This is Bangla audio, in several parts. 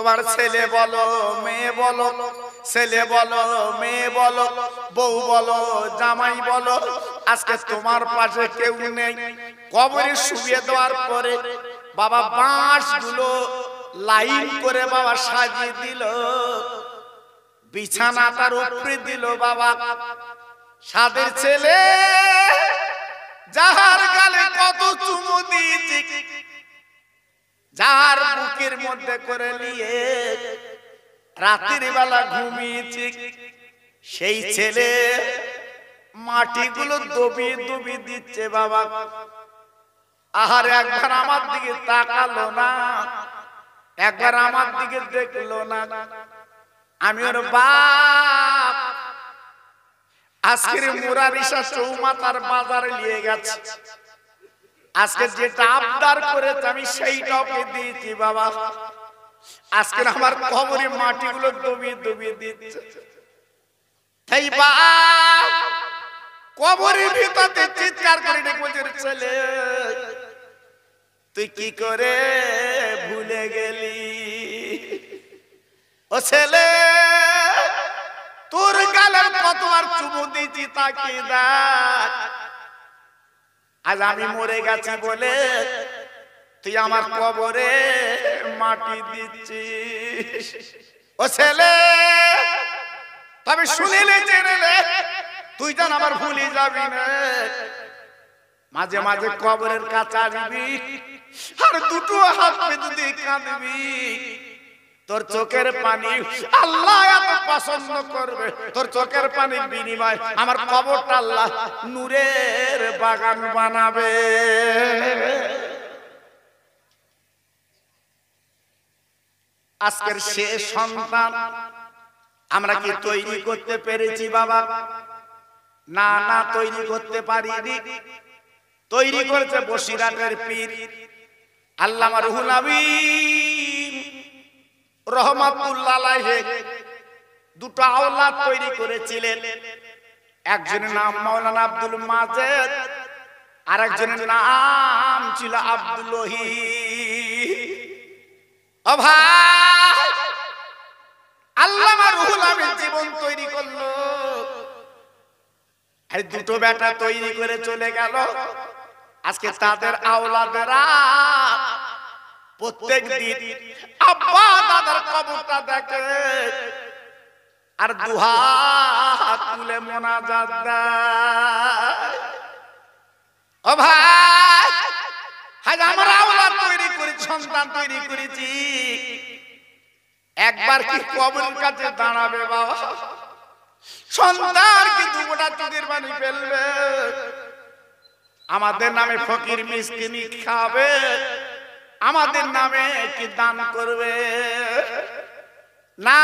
তোমার ছেলে বলো মেয়ে বলো, ছেলে বলো মেয়ে বলো, বউ বলো জামাই বলো, আজকে তোমার পাশে কেউ নেই। কবরে শুইয়ে দেওয়ার পরে বাবা বাঁশগুলো লাইন করে বাবা সাজিয়ে দিল, বিছানা তার উপরে দিল বাবা। সাদের ছেলে যাহার গালে কত চুমু দিয়েছি, যার বুকের মধ্যে করে নিয়ে রাতের বেলা ঘুমিয়েছি, সেই ছেলে মাটিগুলো দবিয়ে দবিয়ে দিচ্ছে বাবা। আহার একবার আমার দিকে তাকালো না, একবার আমার দিকে দেখলো না। আমি ওর বাপ আজকের মুরারিশা চৌমাথার বাজারে নিয়ে গেছে, আজকে যেটা আবদার করেছে আমি সেইটা ওকে দিয়েছি বাবা। আজকে আমার কবরে মাটিগুলো দবিয়ে দবিয়ে দিচ্ছে। তাই বাপ কবরের ভিতরে চিৎকার করে ডেকে বলছে, ছেলে তুই কি করে ভুলে গেলি? ও ছেলে তোর গালে কতবার চুমু দিয়েছি তাকে দেখ। আজ আমি মরে গেছি বলে তুই আমার কবরে মাটি দিচ্ছিস। ও ছেলে তবে শুনিলে জেনেলে তুই যেন আমার ভুলে যাবি না। মাঝে মাঝে কবরের কাছে আসবি আর দুটো হাত পেতে দিয়ে কাঁদবি। তোর চোখের পানি আল্লাহ এত পছন্দ করবে, তোর চোখের পানির বিনিময় আমার কবরটা আল্লাহ নূরের বাগান বানাবে। আজকের শেষ সন্তান আমরা কি তৈরি করতে পেরেছি বাবা? না না, তৈরি করতে পারিনি। তৈরি করেছে বসিরাটের পীর আল্লামা রুহুল আমিন রহমাতুল্লাহ আলাইহি। দুটো আওলাদ তৈরি করেছিলেন, একজনের নাম মাওলানা আব্দুল মাজেদ, আর একজনের নাম ছিল আব্দুল ওহীদ। ও ভাই, আল্লামা রুহুল আমিন জীবন তৈরি করলো, এই দুটো বেটা তৈরি করে চলে গেল। আজকে তাদের আওলাদেরা প্রত্যেক দিন আব্বা দাদার কবরটা দেখে আর দুহাত তুলে মোনাজাত দেয়। ও ভাই, আজ আমরা আওলাদ তৈরি করেছি, সন্তান তৈরি করেছি, একবার কি কবরের কাছে দাঁড়াবে বাবা? সন্তান কি দুটা চোখের পানি ফেলবে? আমাদের নামে ফকির মিসকিন খাবে, আমাদের নামে কি দান করবে? না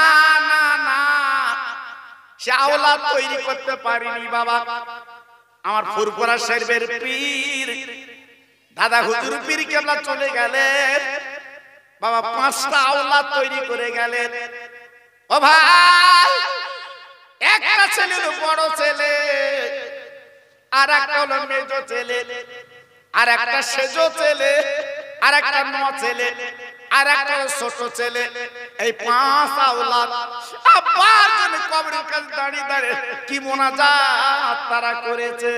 না না, সে আওলাদ তৈরি করতে পারিনি বাবা। আমার ফুরফুরা শরীফের পীর দাদা হুজুর পীর কেবলা চলে গেলেন বাবা, 5টা আওলাদ তৈরি করে গেলেন। ও ভাই, একটা ছেলে হলো বড় ছেলে, আর একটা হলো মেজো ছেলে, আর একটা সেজো ছেলে, আর একটা নো ছেলে, আর একটা ছোট ছেলে। এই 5 আওলাদ আব্বার জন্য কবরের কাছে দাঁড়িয়ে দাঁড়িয়ে কি মোনাজাত তারা করেছে।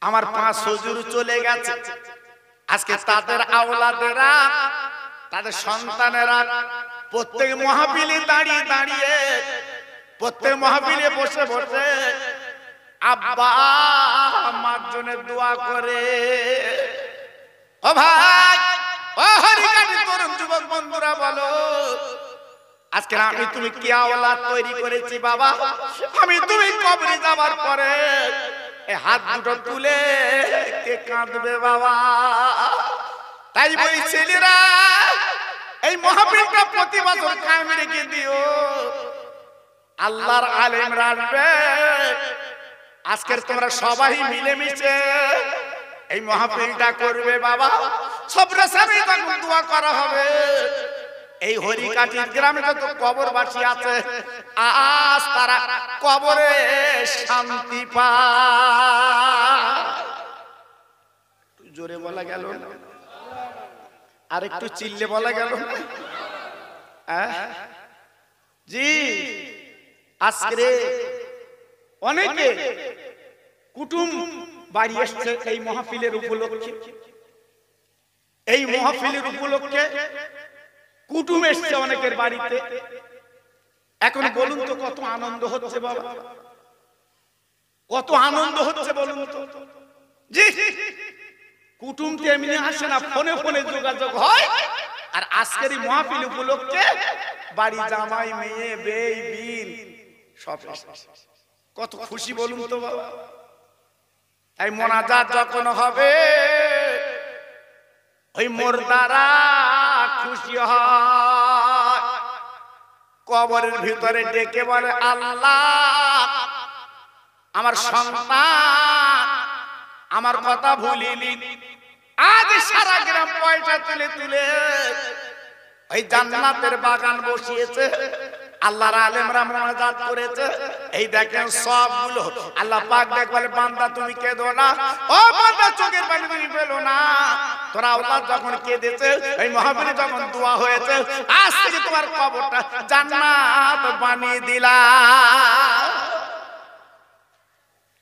আমার 5 হুজুর চলে গেছে, আজকে তাদের আওলাদেরা, তাদের সন্তানেরা প্রত্যেক মাহফিলে দাঁড়িয়ে দাঁড়িয়ে, প্রত্যেক মাহফিলে বসে বসে আব্বা আমার জন্য দোয়া করে। ও ভাই, ও হরিকাটি তরুণ যুবক বন্ধুরা বলো, আজকে আমি তুমি কি আওলাদ তৈরি করেছি বাবা? আমি তুমি কবরে যাবার পরে এই হাত দুটো তুলে কে কাঁদবে বাবা? তাই বলি ছেলেরা, এই মাহফিলটা প্রতি বছর কায়েম রেখে দিও। আল্লাহর আলেমরা আসবে, আজকের তোমরা সবাই মিলেমিশে এই মাহফিলটা করবে বাবা। সবরে সামনে তখন দোয়া করা হবে। এই হরিকাটির গ্রামে যত কবরবাসী আছে, আজ তারা কবরে শান্তি পায়। জোরে বলা গেল না? আর একটু চিল্লে বলা গেল জি। আজকে অনেকে কুটুম বাড়ি এসছে এই মাহফিলের উপলক্ষে। এই মাহফিলের উপলক্ষে কুটুম এসছে অনেকের বাড়িতে। এখন বলুন তো কত আনন্দ হচ্ছে বাবা, কত আনন্দ হচ্ছে বলুন তো। জি, কুটুম তো এমনি আসে না, ফোনে ফোনে যোগাযোগ হয়। আর আজকের এই মাহফিল উপলক্ষে বাড়ি জামাই মেয়ে বেই বিন সব কত খুশি বলুন তো বাবা। তাই মোনাজাত যখন হবে ওই মুর্দারা খুশি হয়, কবরের ভিতরে ডেকে বলে আল্লাহ আমার সন্তান আমার কথা ভুলিনি। আজ সারা গ্রাম পয়সা তুলে তুলে ওই জান্নাতের বাগান বসিয়েছে, আল্লাহর আলেমরা মোনাজাত করেছে। এই দেখেন সবগুলো আল্লাহ পাক দেখ বলে বান্দা তুমি কেঁদো না, ও বান্দা চোখের পানি তুমি ফেলো না। তোরা আল্লাহ যখন কেঁদেছে, এই মাহফিলে যখন দোয়া হয়েছে, আজ থেকে তোমার কবরটা জান্নাত বানিয়ে দিলাম।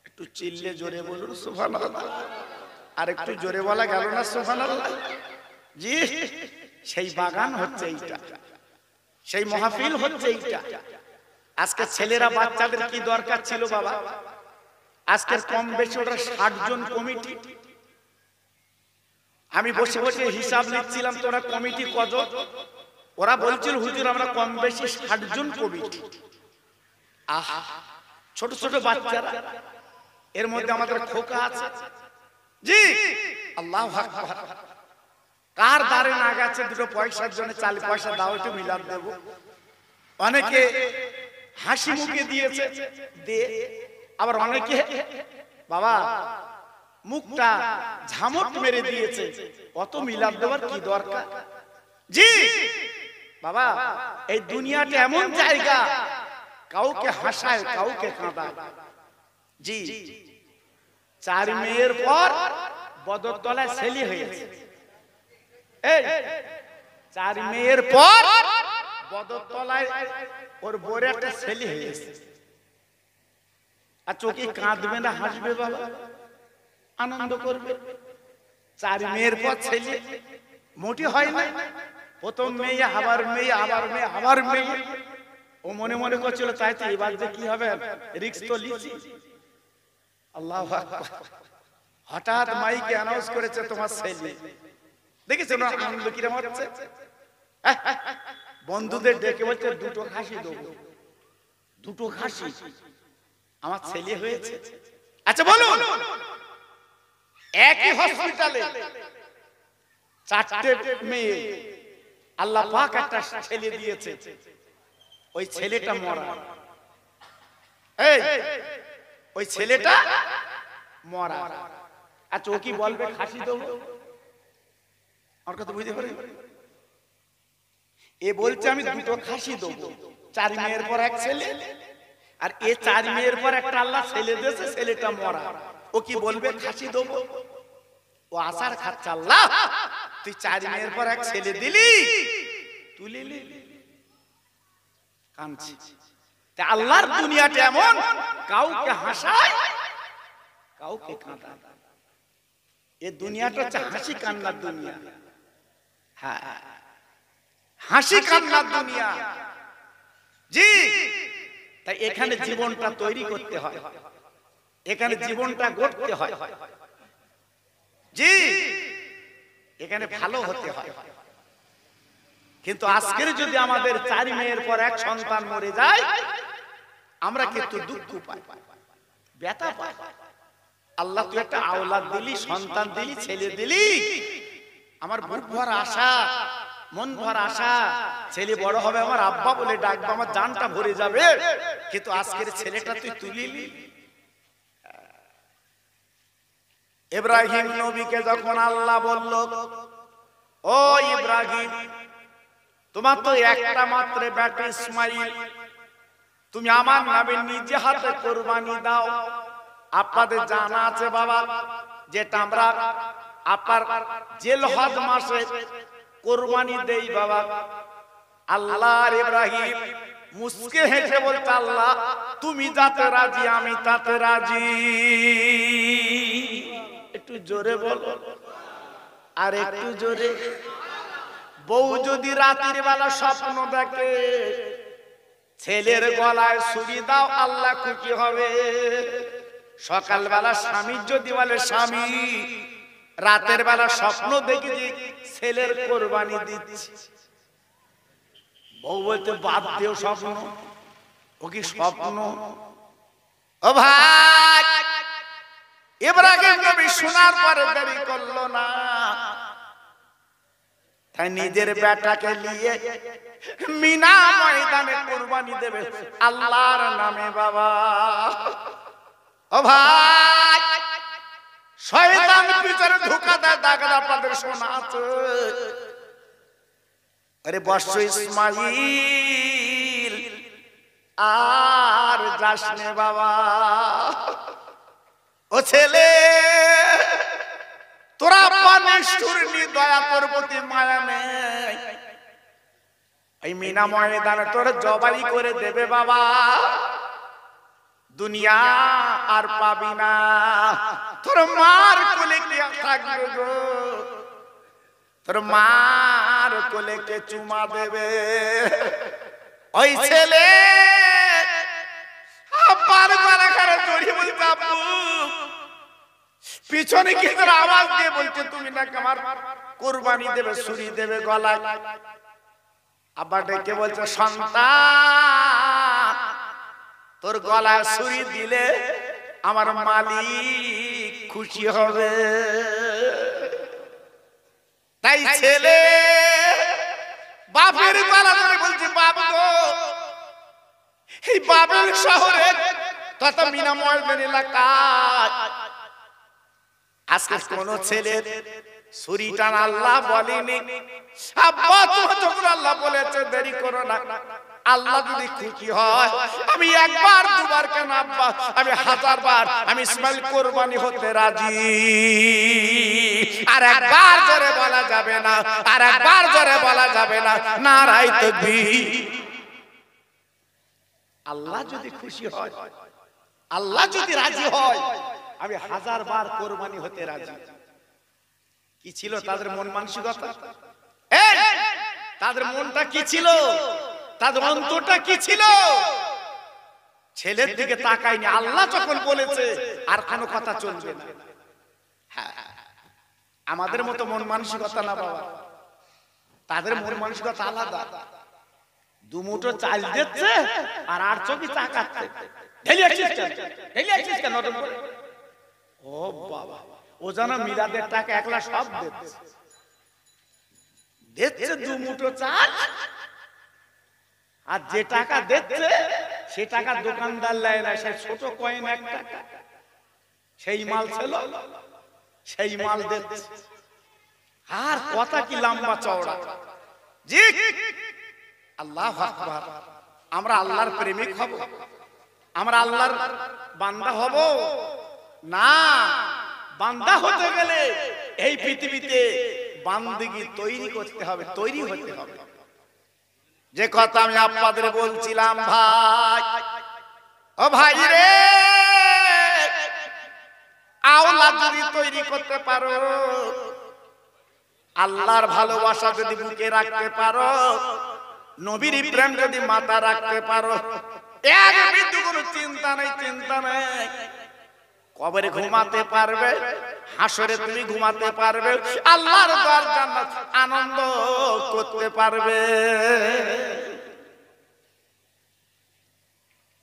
একটু চিল্লে জোরে বলুন সুবহানাল্লাহ। আর একটু জোরে বলা গেল না সুবহানাল্লাহ। জি, সেই বাগান হচ্ছে এইটা, সেই মাহফিল হচ্ছে এইটা। আজকে ছেলেরা বাচ্চাদের কি দরকার ছিল বাবা? আজকে কম বেশি ওরা 60 জন কমিটি। আমি বসে বসে হিসাব নিচ্ছিলাম তোরা কমিটি কজন। ওরা বলছিল হুজুর আমরা কম বেশি 60 জন কমিটি। আহা, ছোট ছোট বাচ্চারা, এর মধ্যে আমাদের খোকা আছে। জি, আল্লাহু আকবার। কার দাঁড়ে না গেছে দুটো পয়সার জন্য 40 পয়সা দাও একটু মিলাদ দেব। অনেকে হাসি মুখে দিয়েছে দে, আবার অনেকে বাবা মুখটা ঝামট মেরে দিয়েছে। অত মিলাদ দেওয়ার কি দরকার? জি বাবা, এই দুনিয়াটা এমন জায়গা, কাউকে হাসায় কাউকে কাঁদায়। জি, 4 মেয়ের পর বদরতলায় ছেলে হয়েছে। এই 4 মেয়ের পর বদরতলায় ওর বউর একটা ছেলে হয়েছে। আর চোখে কাঁদবে না হাসবে বাবা? আনন্দ করবে। 4 মেয়ের পর ছেলে মোটি হয় না। প্রথম মেয়ে আবার মেয়ে আবার মেয়ে আবার মেয়ে। ও মনে মনে করছিল তাই তো এবার যে কি হবে, রিস্ক তো লিছি। আল্লাহু আকবার। হঠাৎ মাইকে অ্যানাউন্স করেছে তোমার ছেলে। দেখেছো না আনন্দ কিরকম হচ্ছে? বন্ধুদের ডেকে বলছে দুটো খাসি দেবো, দুটো খাসি আমার ছেলে হয়েছে। আচ্ছা বলুন, একই হসপিটালে 4টে মেয়ে, আল্লাহ পাক একটা ছেলে দিয়েছে। ওই ছেলেটা মরা। এই ওই ছেলেটা মরা। আচ্ছা ও কি বলবে খাসি দেবো? আমার কথা বুঝতে পারি? এ বলছে আমি দুটো খাসি দেবো। 4 মেয়ের পর এক ছেলে, আর এ 4 মেয়ের পর একটা আল্লাহ ছেলে দিয়েছে, ছেলেটা মরা। ও কি বলবে খাসি দেবো? ও আসার খাচ্ছে আল্লাহ তুই 4 মেয়ের পর এক ছেলে দিলি, তুলে কাঁদছি। তা আল্লাহর দুনিয়াটা এমন, কাউকে হাসায় কাউকে কাঁদায়। এ দুনিয়াটা হচ্ছে হাসি কান্নার দুনিয়া। হ্যাঁ, হাসি কান্নার দুনিয়া। জি, তাই এখানে জীবনটা তৈরি করতে হয়, এখানে জীবনটা গড়তে হয়। জি, এখানে ভালো হতে হয়। কিন্তু আজকের যদি আমাদের 4 মেয়ের পর এক সন্তান মরে যায়, আমরা কিন্তু দুঃখ পাই, ব্যথা পাই। আল্লাহ তুই একটা আওলাদ দিলি, সন্তান দিলি, ছেলে দিলি, আমার বুক ভরা আশা, মন ভরা আশা, ছেলে বড় হবে আমার আব্বা বলে ডাকবে, আমার জানটা ভরে যাবে। কিন্তু আজকের ছেলেটা তুই তুলিলি। ইব্রাহিম নবীকে যখন আল্লাহ বলল, ও ইব্রাহিম তোমার তো একটা মাত্র বেটা ইসমাইল, তুমি আমার নামে নিজে হাতে কুরবানি দাও। আপনাদের জানা আছে বাবা, যেটা আমরা আপনার জিলহজ মাসে কোরবানি দেই বাবা। আল্লাহর ইব্রাহিম মুস্কে হেসে বলতে, আল্লাহ তুমি যাতে রাজি আমি তাতে রাজি। একটু জোরে বলো, আর একটু জোরে। বউ যদি রাতের বেলা স্বপ্ন দেখে ছেলের গলায় ছুরি দাও, আল্লাহ খুশি হবে। সকালবেলা স্বামী যদি বলে, স্বামী রাতের বেলা স্বপ্ন দেখে যে ছেলের কোরবানি দিচ্ছি, বউ বলতে বাদ দেও স্বপ্ন, ও কি স্বপ্ন? ও ভাই, ইব্রাহিম নবী শোনার পরে দেরি করলো না, তাই নিজের বেটাকে নিয়ে মিনা ময়দানে কুরবানি দেবে আল্লাহর নামে বাবা। ও ভাই, শয়তান পিছনে ধোঁকা দেয়, দাগা আপনাদের শোনা আছে। আরে বর্ষ ইসমাইল আর যাস নে বাবা। ও ছেলে, তোরা নিষ্ঠুর দয়া তোর প্রতি মায়া নেই, এই মিনা ময়দানে তোর জবাই করে দেবে বাবা। দুনিয়া আর পাবি না, তোর মার কোলে কে থাকবে গো, তোর মার কোলে কে চুমা দেবে। ওই ছেলে আবার গলা করে জড়িয়ে বলতে, আপু পিছনে কি তোর আওয়াজ দিয়ে বলছে তুমি নাকি আমার কুরবানি দেবে, ছুরি দেবে গলায়। আবার ডেকে বলছে, সন্তান তোর গলায় ছুরি দিলে আমার মালিক খুশি হবে। তাই ছেলে বাপের গলা ধরে বলছে, বাপ গো, এই বাবেল শহরে তথা মিনা ময়দান এলাকায় আজকে কোন ছেলের ছুরি টান আল্লাহ বলেনি। আব্বা তোমার যখন আল্লাহ বলেছে দেরি করো না, আল্লাহ যদি খুশি হয় আমি একবার দুবার কেন আব্বা, আমি 1000 বার আমি ইসমাইল কুরবানি হতে রাজি। আর একবার জোরে বলা যাবে না, আর একবার জোরে বলা যাবে না, নারায়ে তাকবীর। আল্লাহ যদি খুশি হয়, আল্লাহ যদি রাজি হয়, আমি 1000 বার কুরবানি হতে রাজি। কি ছিল তাদের মন মানসিকতা? তাদের মনটা কি ছিল, তাদের অন্তরটা কি ছিল? ছেলের দিকে তাকায়নি, আল্লাহ যখন বলেছে আর কোনো কথা চলবে না। আমাদের মতো মন মানসিকতা না বাবা, তাদের মন মানসিকতা আলাদা। দুমুঠো চাল দিচ্ছে আর আর চোখে তাকাচ্ছে, ঢেলে আসছিস কেন, ঢেলে আসছিস কেন? ও বাবা, ও জানা মিলাদের টাকা একলা সব দিচ্ছে, দিচ্ছে দুমুঠো চাল, আর যে টাকা দিচ্ছে সে টাকা দোকানদার লেয় না, সে ছোট কয়েন 1 টাকা, সেই মাল ছিল সেই মাল দিচ্ছে। আর কথা কি লম্বা চওড়া। জি, আল্লাহু আকবার। আমরা আল্লাহর প্রেমিক হব, আমরা আল্লাহর বান্দা হব না। বান্দা হতে গেলে এই পৃথিবীতে বান্দিগি তৈরি করতে হবে, তৈরি হতে হবে। যে কথা আমি আপনাদের বলছিলাম ভাই, ও ভাই রে, আওলাদ যদি তৈরি করতে পারো, আল্লাহর ভালোবাসা যদি বুকে রাখতে পারো, নবীর প্রেম যদি মাথা রাখতে পারো, এক বিন্দু কোনো চিন্তা নেই, চিন্তা নেই। কবরে ঘুমাতে পারবে, হাসরে তুমি ঘুমাতে পারবে, আল্লাহর দর জান্নাত আনন্দ করতে পারবে।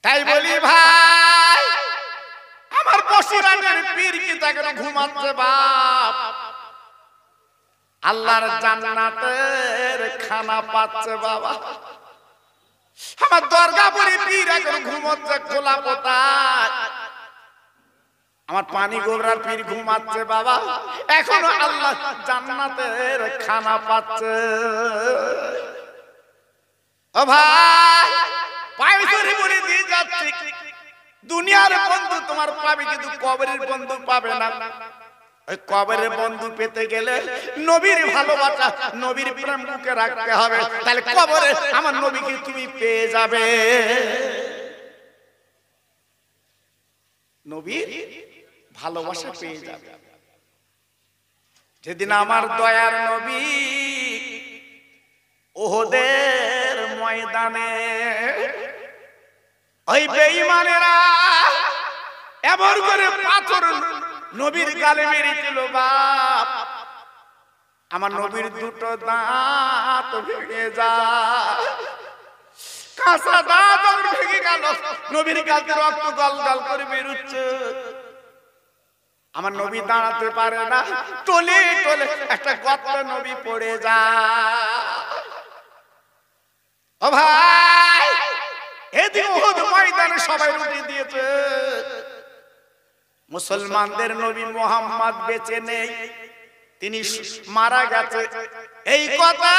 তাই বলি ভাই, আমার বসিরাটের পীর কি তাকে ঘুমাচ্ছে বাপ, আল্লাহর জান্নাতের খানা পাচ্ছে বাবা। আমার দরগাপুরি পীর এখন ঘুমাচ্ছে খোলা পোতায়, আমার পানি গোবরার পীর ঘুমাচ্ছে বাবা, এখনো আল্লাহ জান্নাতের খানা পাচ্ছে। ও ভাই, পায়ে ধরে বলে দিয়ে যাচ্ছি, দুনিয়ার বন্ধু তোমার পাবে কিন্তু কবরের বন্ধু পাবে না। ওই কবরের বন্ধু পেতে গেলে নবীর ভালোবাসা, নবীর প্রেম বুকে রাখতে হবে, তাহলে কবরে আমার নবীকে তুমি পেয়ে যাবে। নবীর ভালোবাসা পেয়ে যাবে। যেদিন আমার দয়ার নবী ওহদের ময়দানে ওই বেঈমানেরা এমন করে পাথর নবীর গালে মেরেছিল, বাপ আমার নবীর দুটো দাঁত ভেঙে যায়, কাঁচা দাঁত ভেঙে গেল, নবীর গালে রক্ত গল গল করে বেরোচ্ছে। আমার নবী দাঁড়াতে পারে না, টলে টলে একটা গর্ত নবী পড়ে যায়। ও ভাই, এদিকে উহুদ ময়দানে সবাই রুটি দিয়েছে, মুসলমানদের নবী মুহাম্মদ বেঁচে নেই, তিনি মারা গেছে। এই কথা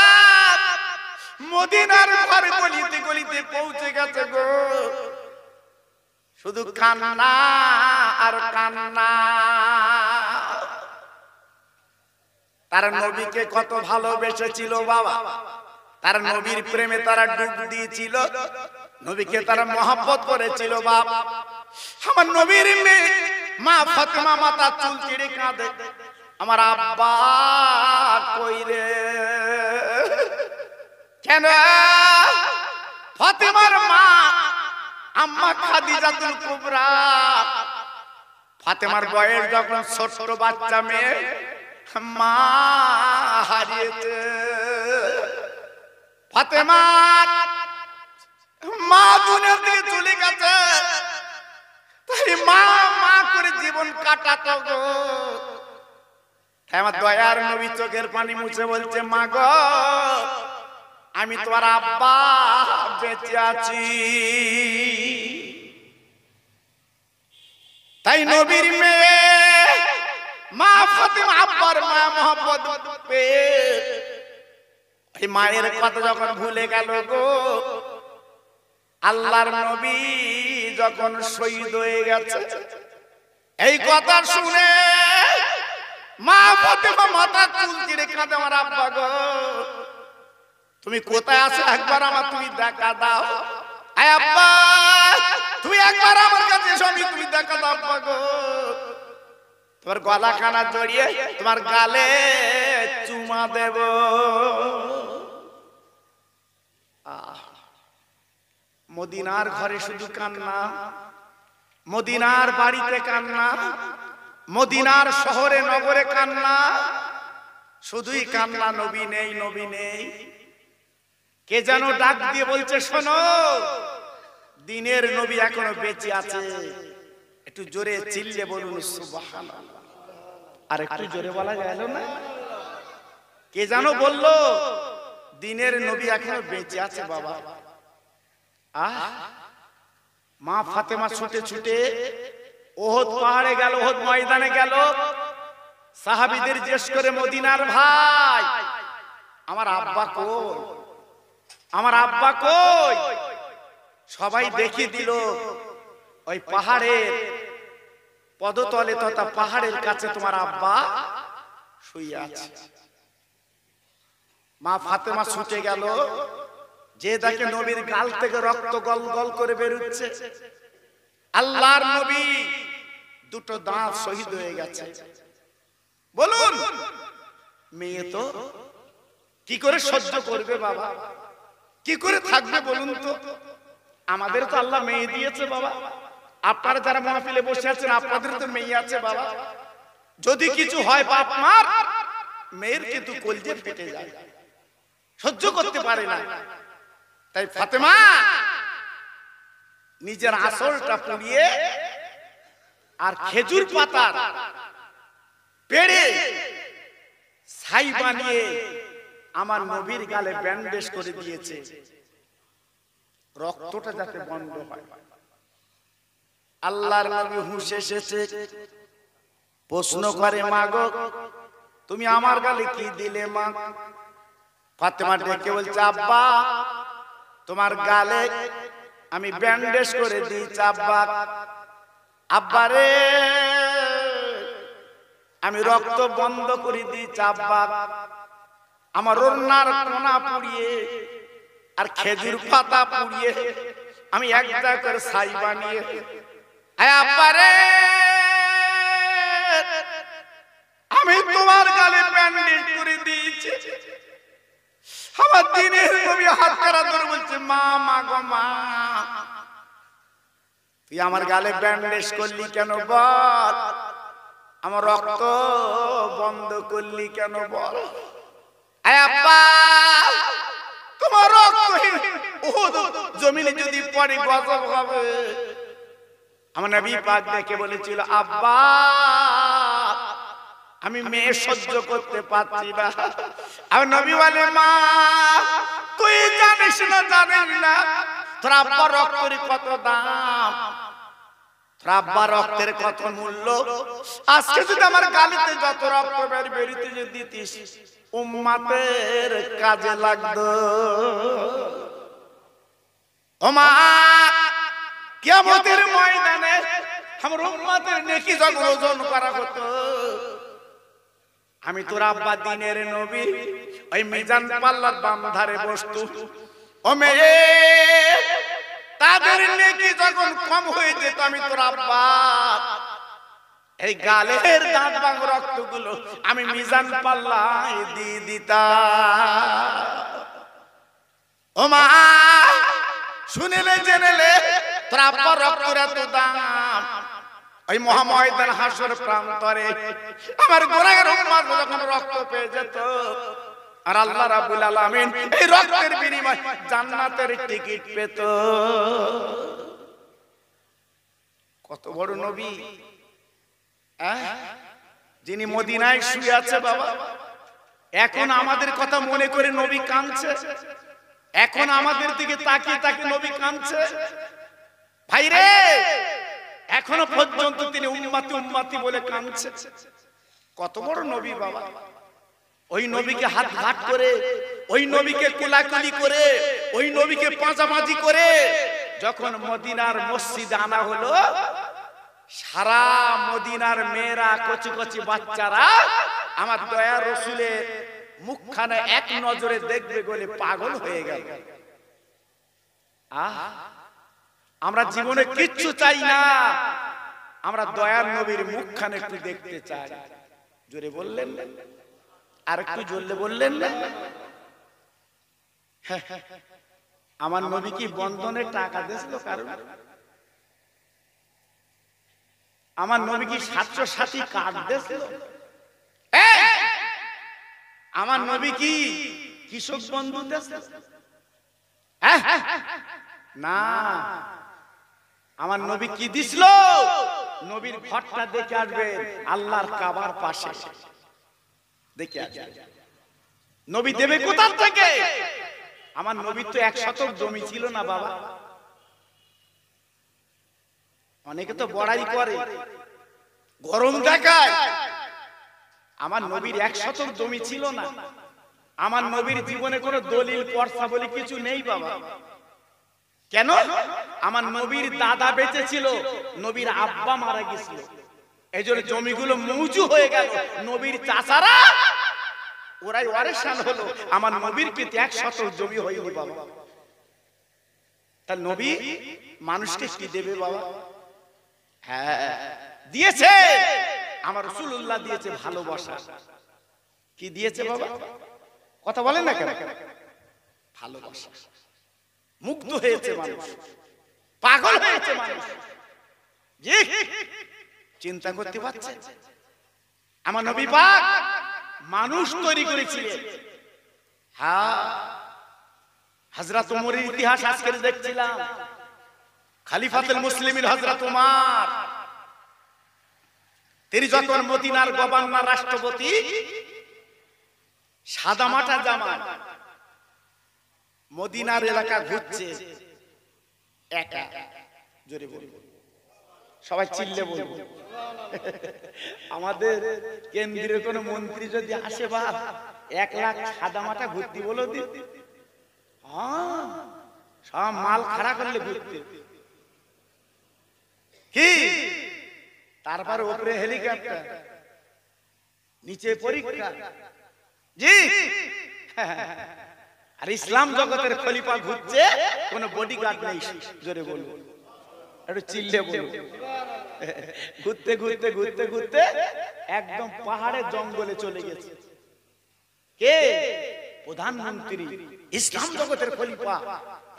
মদিনার ঘর গলিতে গলিতে পৌঁছে গেছে গো, শুধু কান্না আর কান্না। তারা নবীকে কত ভালোবেসেছিল বাবা, তারা নবীর প্রেমে তারা ডুব দিয়েছিল, নবীকে তারা মহব্বত করেছিল বাবা। আমার নবীর মেয়ে মা ফাতেমা মাতা চুল চিড়ে কাঁদে, আমার আব্বা কই রে? কেন? ফাতেমার মা আম্মা খাদিজাতুল কুবরা, ফাতেমার বয়স যখন ছোট্ট বাচ্চা মেয়ে, মা হারিয়েছে। ফাতেমার মা দুনিয়া থেকে চলে গেছে, তাই মা মা করে জীবন কাটাতো গো। আমার দয়ার নবী চোখের পানি মুছে বলছে, মা গো আমি তোমার আব্বা বেঁচে আছি। তাই নবীর মেয়ে মা ফাতেমা আব্বার মা মোহাম্মদ পেয়ে এই মায়ের কথা যখন ভুলে গেল গো, আল্লাহর নবী যখন শহীদ হয়ে গেছে, এই কথা শুনে মা ফাতেমা মাথা চুল চিড়ে কাঁদে, আমার আব্বা গো তুমি কোথায় আছো, একবার আমার তুমি দেখা দাও। আয় আব্বা তুমি একবার আমার কাছে এসো, আমি তুমি দেখা দাও আব্বা গো। তোমার গলা খানা জড়িয়ে তোমার গালে চুমা দেব। মদিনার ঘরে শুধু কান্না, মদিনার বাড়িতে কান্না, মদিনার শহরে নগরে কান্না, শুধুই কান্না, নবী নেই নবী নেই। কে যেন ডাক দিয়ে বলছে, শোনো দিনের নবী এখনো বেঁচে আছে। একটু জোরে চিল্লে বলুন সুবহানাল্লাহ। আর একটু জোরে বলা গেল না? কে যেন বললো দিনের নবী এখনো বেঁচে আছে বাবা। মা ফাতেমা ছুটে ছুটে ওহদ পাহাড়ে গেল, ওহদ ময়দানে গেল, সাহাবীদের জিজ্ঞেস করে, মদিনার ভাই আমার আব্বা কই, আমার আব্বা কই? সবাই দেখিয়ে দিল ওই পাহাড়ের পদতলে তথা পাহাড়ের কাছে তোমার আব্বা শুয়ে আছে। মা ফাতেমা ছুটে গেল, যে দেখে নবীর গাল থেকে রক্ত গল গল করে বেরোচ্ছে। আল্লাহর নবী দুটো দাঁত শহীদ হয়ে গেছে। বলুন মেয়ে তো কি করে সহ্য করবে বাবা, কি করে থাকবে বলুন তো? আমাদের তো আল্লাহ মেয়ে দিয়েছে বাবা, আপনারা যারা মাহফিলে বসে আছেন আপনাদের তো মেয়ে আছে বাবা। যদি কিছু হয় বাপ মার, মেয়ের কিন্তু কলজে ফেটে যায়, সহ্য করতে পারে না। তাই ফাতেমা নিজের আঁচলটা পুড়িয়ে আর খেজুর পাতার পেড়ে ছাই বানিয়ে আমার নবীর গালে ব্যান্ডেজ করে দিয়েছে, রক্তটা যাতে বন্ধ হয়। আল্লাহর নবী হুঁশ এসেছে, প্রশ্ন করে, মা গো তুমি আমার গালে কি দিলে মা? ফাতেমা ডেকে বলছে, আব্বা তোমার গালে আমি ব্যান্ডেজ করে দিয়েছি আব্বা। আব্বা রে আমি রক্ত বন্ধ করে দিয়েছি আব্বা, আমার ওড়নার কোনা পুড়িয়ে আর খেজুর পাতা পুড়িয়ে আমি এক জায়গা করে ছাই বানিয়ে আব্বা রে আমি তোমার গালে ব্যান্ডেজ করে দিয়েছি। আমার দিনের নবী হাত করা ধরে বলছে মা মা গো মা, তুই আমার গালে ব্যান্ডেজ করলি কেন বল, আমার রক্ত বন্ধ করলি কেন বল। আব্বা তোমার রক্ত জমিনে যদি পড়ে গজব হবে। আমার নবী পাক দেখে বলেছিল আব্বা আমি মেয়ে সহ্য করতে পারছি না। আর নবী বলে মা তুই জানিস না জানিস না তোর আব্বার রক্তের কত দাম, তোর আব্বার রক্তের কত মূল্য। আজকে যদি আমার গালিতে যত রক্ত বেরিতে যদি দিতিস উম্মতের কাজে লাগতো। ও মা কিয়ামতের ময়দানে আমার উম্মতের নেকি যখন ওজন করা হতো, আমি তোর আব্বা দিনের নবী ওই মিজান পাল্লার বাম ধারে বসতু। ও মেয়ে তাদের নেকি যখন কম হয়ে যেত আমি তোর আব্বা এই গালের দাঁত ভাঙ রক্তগুলো আমি মিজান পাল্লায় দিয়ে দিতাম। ও মা শুনেলে জেনেলে তোর আব্বার রক্তের এত দাম, ওই মহাময়দান হাসর প্রান্তরে আমার গোরাগের উম্মত যখন রক্ত পেয়ে যেত আর আল্লাহ রাব্বুল আলামিন এই রক্তের বিনিময়ে জান্নাতের টিকিট পেত। কত বড় নবী, যিনি মদিনায় শুয়ে আছে বাবা। এখন আমাদের কথা মনে করে নবী কাঁদছে, এখন আমাদের দিকে তাকিয়ে তাকিয়ে নবী কাঁদছে। ভাই রে এখনো পর্যন্ত তিনি উম্মতি উম্মতি বলে কাঁদছে। কত বড় নবী বাবা। ওই নবীকে হাত ঘাট করে, ওই নবীকে কোলাকুলি করে, ওই নবীকে পাঁচামাজি করে যখন মদিনার মসজিদে আনা হলো, সারা মদিনার মেয়েরা কচি কচি বাচ্চারা আমার দয়ার রাসূলের মুখখানে এক নজরে দেখবে বলে পাগল হয়ে গেল। আমরা জীবনে কিচ্ছু চাই না, আমরা দয়ার নবীর মুখখানে একটু দেখতে চাই। জোরে বললেন না? আর একটু জোরে বললেন না? আমার নবী কি বন্ধনে টাকা দিয়েছিল কারণ? আমার নবী কি 760 কার্ড দিয়েছিল? আমার নবী কি কৃষক বন্ধু দিয়েছিল? না, আমার নবী কি দিছিল? নবীর ঘরটা দেখে আসবেন আল্লাহর কাবার পাশে, দেখে আসবেন। নবী দেবে কোথা থেকে? আমার নবী তো 1 শতক জমি ছিল না বাবা। অনেকে তো বড়াই করে, গরম দেখায়। আমার নবীর 1 শতক জমি ছিল না। আমার নবীর জীবনে কোনো দলিল পর্চা বলে কিছু নেই বাবা। কেন? আমার নবীর দাদা বেঁচে ছিল, নবীর আব্বা মারা গেছিল, এইজন্য জমিগুলো মৌজু হয়ে গেল। নবীর চাচারা ওরাই ওয়ারিসান হলো, আমার নবীর কিন্তু 1 শতক জমি হয়নি বাবা। তার নবী মানুষকে কি দেবে বাবা? হ্যাঁ দিয়েছে, আমার রাসূলুল্লাহ দিয়েছে ভালোবাসা। কি দিয়েছে বাবা? কথা বলেন না কেন? ভালোবাসা। মুগ্ধ হয়েছে মানুষ, পাগল হয়েছে মানুষ। জি চিন্তা করতে পারছে? আমার নবী পাক মানুষ তৈরি করেছিলেন। হ্যাঁ, হযরত ওমরের ইতিহাস আজকে দেখছিলাম। খলিফাতুল মুসলিমিন হযরত ওমর, তিনি যখন মদিনার গভর্নর রাষ্ট্রপতি, সাদা মাটা জামা, মদিনার এলাকা ঘুরছে একা। জোরে বলবো, সবাই চিল্লে বলবো। আমাদের কেন্দ্রীয় কোন মন্ত্রী যদি আসে বা 1 লাখ সাদা মাটা ঘুরতে বলো দি, হ্যাঁ সব মাল খাড়া করলে ঘুরতে। কি তারপর উপরে হেলিকপ্টার, নিচে পরীক্ষা। জি, আর ইসলাম জগতের খলিফা ঘুরছে, কোন বডিগার্ড নেই। জোরে বলুন, একটু চিল্লে বলুন। ঘুরতে ঘুরতে ঘুরতে ঘুরতে একদম পাহাড়ের জঙ্গলে চলে গেছে। কে? প্রধানমন্ত্রী, ইসলাম জগতের খলিফা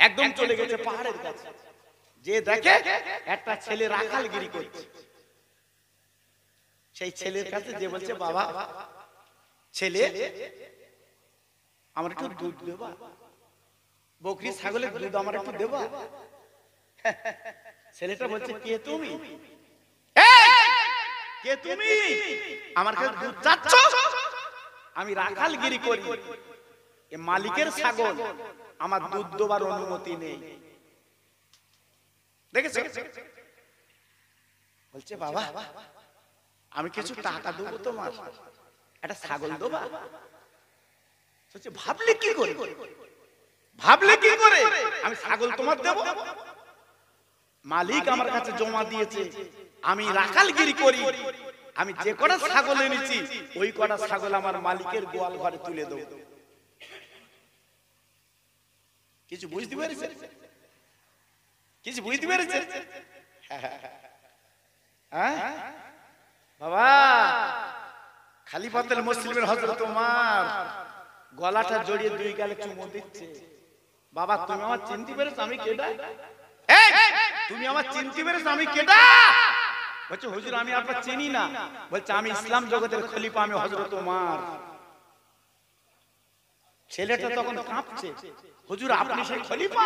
একদম চলে গেছে পাহাড়ের কাছে। যে দেখে একটা ছেলে রাখালগিরি করছে, সেই ছেলের কাছে যে বলছে, বাবা ছেলে আমার একটু দুধ দেবা, বকরি ছাগলের দুধ আমার একটু দেবা। ছেলেটা বলছে, কে তুমি? কে তুমি? আমার কাছে দুধ চাচ্ছ? আমি রাখালগিরি করি, এ মালিকের ছাগল, আমার দুধ দেবার অনুমতি নেই। দেখেছো? বলছে, বাবা আমি কিছু টাকা দেবো তোমার, একটা ছাগল দেবা? ভাবলে কি করে, ভাবলে কি করে আমি ছাগল তোমার দেব? মালিক আমার কাছে জমা দিয়েছে, আমি রাখালগিরি করি, আমি যে কটা ছাগল এনেছি ওই কটা ছাগল আমার মালিকের গোয়াল ঘরে তুলে দেব। কিছু বুঝতে পেরেছে? কিছু বুঝতে পেরেছে? হ্যাঁ বাবা, খলিফাতুল মুসলিমিন হযরত ওমর গলাটা জড়িয়ে দুই গালে চুমু দিচ্ছে। বাবা তুমি আমার চিনতে পেরেছো আমি কেডা? এই তুমি আমার চিনতে পেরেছো আমি কেডা? বলছে, হুজুর আমি আপনার চিনি না। বলছে, আমি ইসলাম জগতের খলিফা, আমি হযরত ওমর। ছেলেটা তখন কাঁপছে, হুজুর আপনি সেই খলিফা,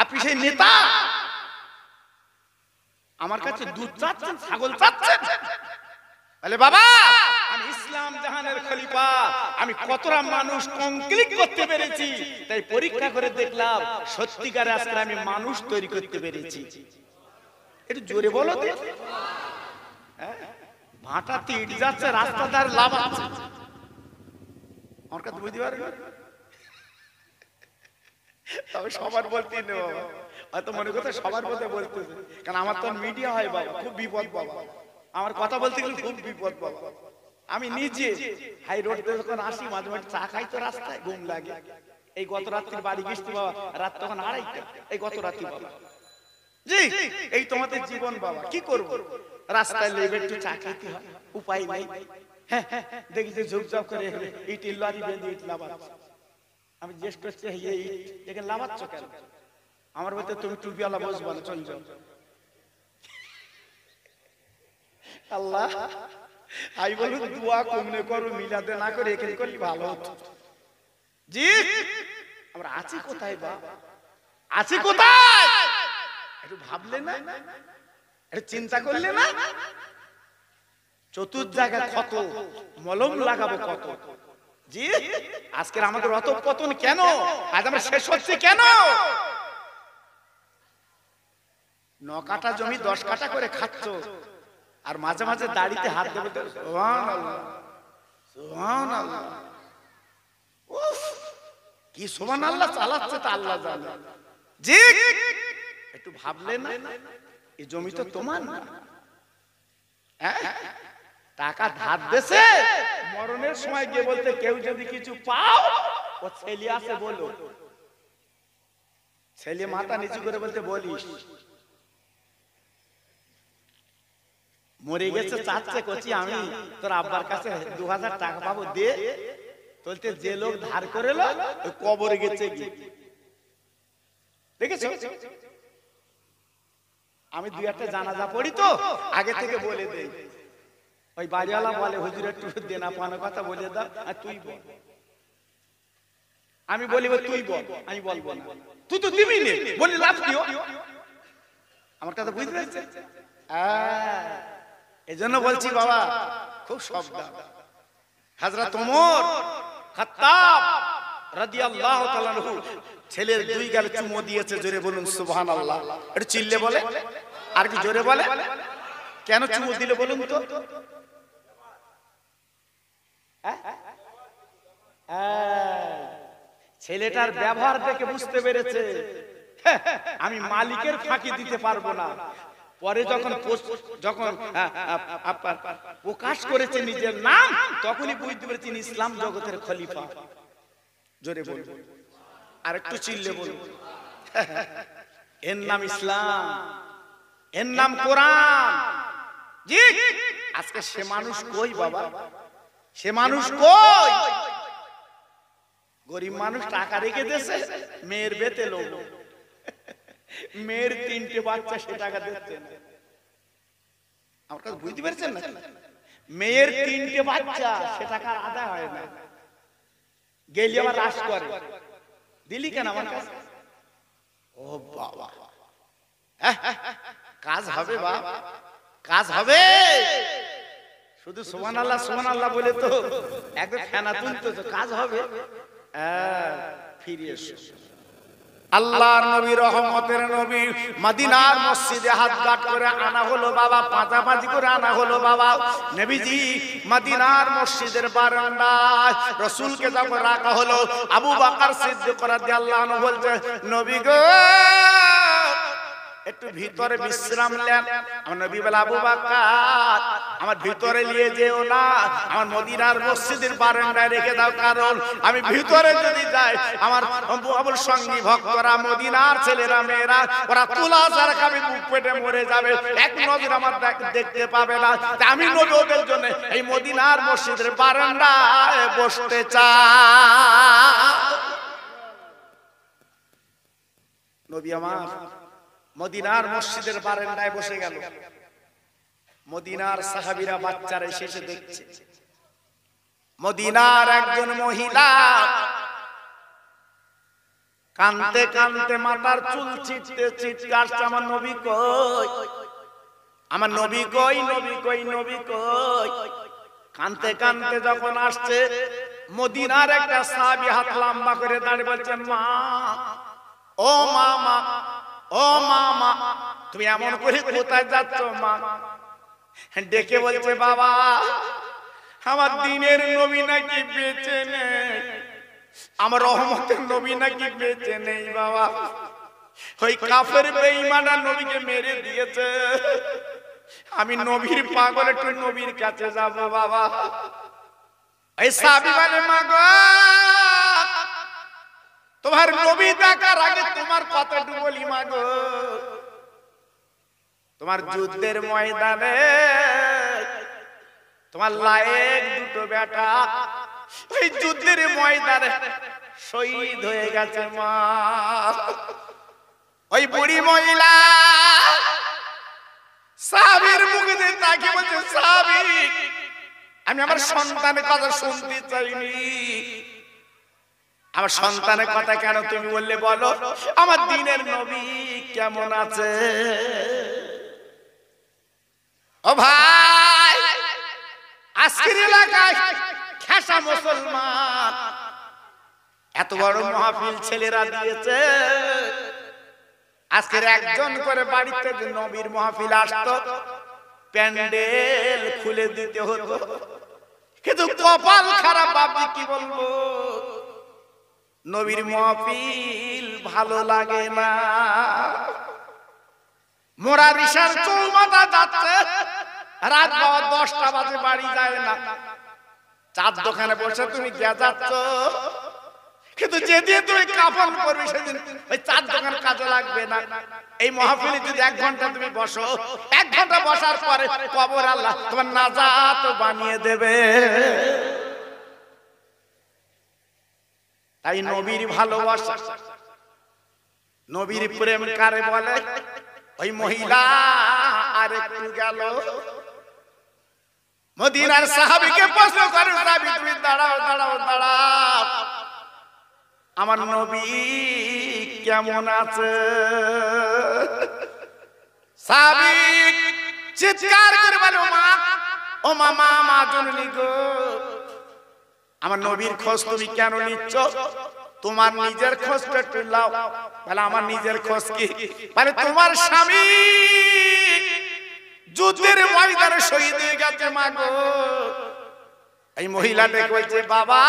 আপনি সেই নেতা, আমার কাছে দুধ চাচ্ছেন, ছাগল চাচ্ছেন? বলে, বাবা আমি ইসলাম জাহানের খলিফা, আমি কতটা মানুষ কংক্রিট করতে পেরেছি, তাই পরীক্ষা করে দেখলাম সত্যিকারে আজকে আমি মানুষ তৈরি করতে পেরেছি। একটু জোরে বলো তো। ভাটা তিট যাচ্ছে, রাস্তাদার লাভ আছে, আমার কথা বুঝতে পারবে? তবে সবার বলতে নেই বাবা, হয়তো মনে করতে সবার কথা বলতেছে, কারণ আমার তো মিডিয়া হয় বাবা, খুব বিপদ বাবা, আমার কথা বলতে গেলে খুব বিপদ বাবা। আমি নিজে হাই রোড দিয়ে যখন আসি, মাঝে মাঝে চা খাই তো রাস্তায় ঘুম লাগে। এই গত রাত্রি বাড়ি গেছি বাবা, রাত তখন 2:30, এই গত রাত্রি বাবা। জি, এই তোমাদের জীবন বাবা, কি করবো, রাস্তায় লেবে একটু চা খেতে হয়, উপায় নাই। হ্যাঁ দেখি যে ঝুপঝাপ করে ইটের লরি বেঁধে ইট লাভাচ্ছে। আমি জিজ্ঞেস করছি, এখানে লাভাচ্ছ কেন? আমার বলতে, তুমি টুপিওয়ালা বসবো না, চল যাও। আল্লাহ আমি বলবো দোয়া কমনে করো, মিলাদে না করে এখানে করলে ভালো হতো। জি, আমরা আছি কোথায় বা, আছি কোথায়? একটু ভাবলে না, একটু চিন্তা করলে না? চতুর জায়গা কত মলম লাগাবো কত। জি, আজকের আমাদের অত পতন কেন? আজ আমরা শেষ হচ্ছে কেন? 9 কাঠা জমি 10 কাঠা করে খাচ্ছ, আর মাঝে মাঝে দাড়িতে হাত দেবে, সুবহানাল্লাহ সুবহানাল্লাহ। উফ, কি সুবহানাল্লাহ চালাচ্ছে তা আল্লাহ জানে। জি, একটু ভাবলে না, এই জমি তো তোমার না। টাকা ধার দেছে, মরণের সময় গিয়ে বলতে, কেউ যদি কিছু পাও, ও ছেলে আছে বলো। ছেলে মাথা নিচু করে বলতে, বলিস মরে গেছে, চাচ্ছে কচি আমি তোর আব্বার কাছে 2000 টাকা পাবো, দে। বলতে, যে লোক ধার করে লো ওই কবরে গেছে কি। দেখেছো? আমি 2-1টা জানাজা পড়ি তো আগে থেকে বলে দেই। ওই বাড়িওয়ালা বলে, হুজুর একটু দেনা পাওনা কথা বলে দাও, আর তুই বল। আমি বলি, তুই বল, আমি বলবো না। তুই তো দিবি না, বলি লাভ কি? আমার কথা বুঝতে পেরেছে? এজন্য বলছি বাবা, খুব সাবধান। হযরত ওমর খাত্তাব রাদিয়াল্লাহু তাআলা আনহু ছেলের 2 গালে চুমো দিয়েছে। জোরে বলুন সুবহানাল্লাহ। একটু চিল্লে বলে, আর কি জোরে বলে। কেন চুমো দিলে বলুন তো? ছেলেটার ব্যবহার দেখে বুঝতে পেরেছে আমি মালিকের ফাঁকি দিতে পারবো না, পরে যখন প্রকাশ করেছে নিজের নাম, তখনই বুঝতে পেরেছেন ইসলাম জগতের খলিফা। জোরে বলবো, আর একটু চিল্লে বলবো। এর নাম ইসলাম, এর নাম কোরআন। জি, আজকে সে মানুষ কই বাবা? সে মানুষ কই? গরিব মানুষ টাকা রেখে দিয়েছে, মেয়ের বেতে লোক, মেয়ের 3টে বাচ্চা, সে টাকা দিচ্ছে না। আমার কাছে বুঝতে পারছেন না? মেয়ের 3টে বাচ্চা, সে টাকা আদায় হয় না, গেলি আবার রাশ করে, দিলি কেন আমার কাছে? ও বাবা, কাজ হবে বাবা, কাজ হবে। শুধু সুবহানাল্লাহ সুবহানাল্লাহ বলে তো একদম ফেনা তুলতেছো, কাজ হবে। ফিরে এসো। আল্লাহর নবী, রহমতের নবী, মদিনার মসজিদে হাত গাঁট করে আনা হলো বাবা, পাঁচাপাঁচি করে আনা হলো বাবা। নবীজি মদিনার মসজিদের বারান্দায় রাসূলকে যখন রাখা হলো, আবু বকর সিদ্দিক রাদিয়াল্লাহু আনহু বলছে, নবী গো একটু ভিতরে বিশ্রাম নেন। আমার নবী বলে, আবু বকর আমার ভিতরে নিয়ে যেও না, আমার মদিনার মসজিদের বারান্দায় রেখে দাও, কারণ আমি ভিতরে যদি যাই আমার সঙ্গী ভক্তরা, মদিনার ছেলেরা মেয়েরা, ওরা তুলা চারা খাবে, বুক পেটে মরে যাবে, এক নজর আমার দেখতে পাবে না। আমি নবী ওদের জন্য এই মদিনার মসজিদের বারান্দায় বসতে চাই। নবী আমার মদিনার মসজিদের বারান্দায় বসে গেল। মদিনার সাহাবীরা বাচ্চারা এসে দেখছে, মদিনার একজন মহিলা কাঁদতে কাঁদতে মাথার চুল ছিটতে ছিটতে আসছে, আমার নবী কই, আমার নবী কই, নবী কই, নবী কই। কাঁদতে কাঁদতে যখন আসছে, মদিনার একটা সাহাবী হাত লম্বা করে দাঁড়িয়ে বলছে, মা, ও মা, ও মা, তুমি এমন করে কোথায় যাচ্ছ মা? ডেকে বলছে, বাবা আমার দ্বীনের নবী নাকি বেঁচে নেই, আমার রহমতের নবী নাকি বেঁচে নেই বাবা, ওই কাফের বেঈমানরা নবীকে মেরে দিয়েছে, আমি নবীর পাগল, একটু নবীর কাছে যাব বাবা। এই সাহাবী বলে, মা গো তোমার নবী দেখার আগে তোমার কথাটুকু বলি মা গো, তোমার যুদ্ধের ময়দানে তোমার লায়েক দুটো বেটা ওই যুদ্ধের ময়দানে শহীদ হয়ে গেছে মা। ওই বুড়ি মহিলা সাহাবীর মুখে দিয়ে তাকিয়ে বলছে, সাহাবী আমি আমার সন্তানের কথা শুনতে চাইনি, আমার সন্তানের কথা কেন তুমি বললে বলো, আমার দ্বীনের নবী কেমন আছে? ও ভাই, আজকের এলাকায় খেসা মুসলমান, এত বড় মাহফিল ছেলেরা দিয়েছে, আজকের একজন করে বাড়িতে যে নবীর মাহফিল আসতো, প্যান্ডেল খুলে দিতে হতো, কিন্তু কপাল খারাপ বাবা, কি বলবো, নবীর মাহফিল ভালো লাগে না। মোরা রিসার চৌমাথা যাচ্ছে, রাত 10টা বাজে বাড়ি যায় না, চার দোকানে বসে তুমি কে যাচ্ছ, কিন্তু যেদিন তুমি কাফন করবে সেদিন ওই চার দোকান কাজে লাগবে না। এই মাহফিলে যদি 1 ঘন্টা তুমি বসো, 1 ঘন্টা বসার পরে কবর আল্লাহ তোমার নাজাত বানিয়ে দেবে। তাই নবীর ভালোবাসা, নবীর প্রেম কারে বলে? ওই মহিলা আর একটু গেল, মদিনার সাহাবীকে প্রশ্ন করে, সাহাবী তুমি দাঁড়াও দাঁড়াও দাঁড়াও, আমার নবী কেমন আছে? সাহাবী চিৎকার করে বলে, মা, ও মা, মা জননী গো, আমার নবীর খোঁজ তুমি কেন নিচ্ছ? তোমার নিজের খোঁজটা একটু নাও। বলে, আমার নিজের খোঁজ কি? বলে, তোমার স্বামী যুদ্ধের ময়দানে শহীদ হয়ে গেছে মা গো। এই মহিলা দেখে বলছে, বাবা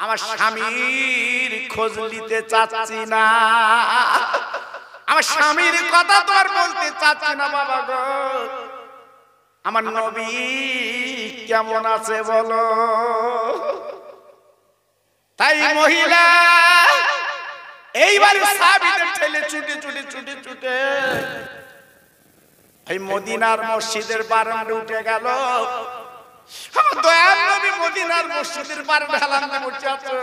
আমার স্বামীর খোঁজ নিতে চাচ্ছি না, আমার স্বামীর কথা তো আর বলতে চাচ্ছি না বাবা গো, আমার নবী কেমন আছে বলো। তাই মহিলা এইবার সাহাবীদের ঠেলে ছুটে ছুটে ছুটে ছুটে এই মদিনার মসজিদের বারান্দায় উঠে গেল। আমার দয়ার নবী মদিনার মসজিদের বারান্দায় বসে আছে।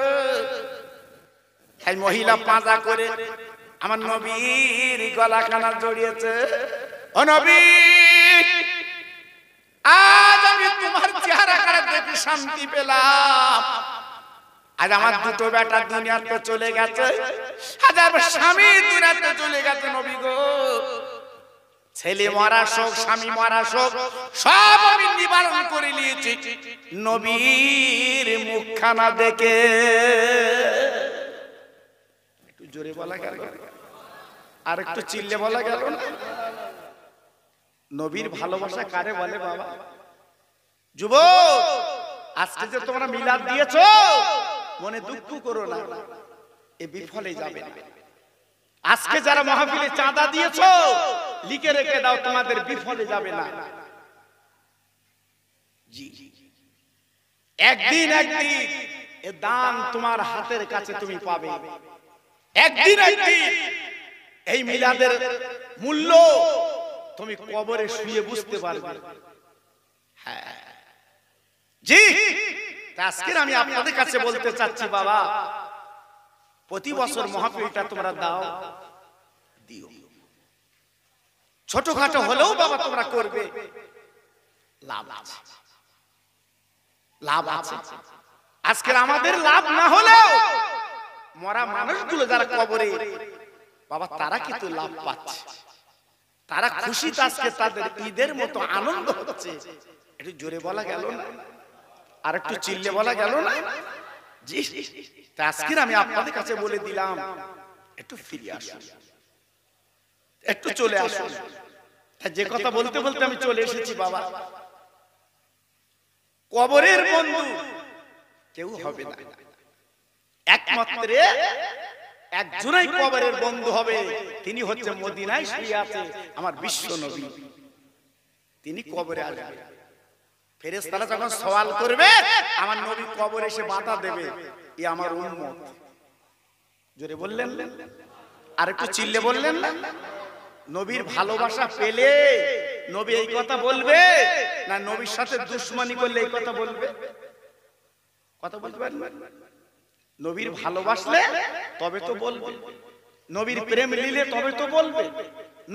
এই মহিলা পাঁজা করে আমার নবীর গলা কানা জড়িয়েছে। ও নবী, আজ আমি তোমার চেহারা করে দেখে শান্তি পেলাম। আজ আমার দুটো বেটা দুনিয়াতে চলে গেছে, আজ আমার স্বামী দুনিয়াতে চলে গেছে। নবী গো, ছেলে মারা শোক, স্বামী মারা শোক, সব আমি নিবারণ করে নিয়েছি নবীর মুখখানা দেখে। একটু জোরে বলা গেল, আর একটু চিল্লে বলা গেল না? নবীর ভালোবাসা কারে বলে বাবা? যুবক, আজকে যে তোমরা মিলাদ দিয়েছো, মনে দুঃখ করো না, এ বিফলে যাবে না। আজকে যারা মাহফিলে চাঁদা দিয়েছো, লিখে রেখে দাও, তোমাদের বিফলে যাবে না। জি, একদিন একদিন এ দান তোমার হাতের কাছে তুমি পাবে। একদিন একদিন এই মিলাদের মূল্য তুমি কবরে শুয়ে বুঝতে পারবে। হ্যাঁ জি, আজকে আমি আপনাদের কাছে বলতে চাচ্ছি বাবা, প্রতি বছর মাহফিলটা তোমরা দাও, দিও। ছোটখাটো হলেও বাবা তোমরা করবে, লাভ আছে, লাভ আছে। আজকে আমাদের লাভ না হলেও মরা মানুষগুলো যারা কবরে বাবা, তারা কিন্তু লাভ পাচ্ছে, তারা খুশিতে আজকে তাদের ঈদের মতো আনন্দ হচ্ছে। একটু জোরে বলা গেল না? আর একটু চিল্লে বলা গেল না? জি, আজকে আমি আপনাদের কাছে বলে দিলাম, একটু ফিরে আসুন, একটু চলে আসুন। যে কথা বলতে বলতে আমি চলে এসেছি বাবা। কবরের বন্ধু কেউ হবে না, একমাত্র একজনই কবরের বন্ধু হবে, তিনি হচ্ছে মদিনায় শুয়ে আছে আমার বিশ্ব নবী। তিনি কবরে আসবে, ফেরেশতারা যখন সওয়াল করবে, আমার নবী কবরে এসে বাধা দেবে, এ আমার উম্মত। জোরে বললেন? আর একটু চিল্লে বললেন না? নবীর ভালোবাসা পেলে নবী এই কথা বলবে না নবীর সাথে দুশমনি করলে এই কথা বলবে? কথা বলতে পারবেন? নবীর ভালোবাসলে তবে তো বলবে, নবীর প্রেম নিলে তবে তো বলবে,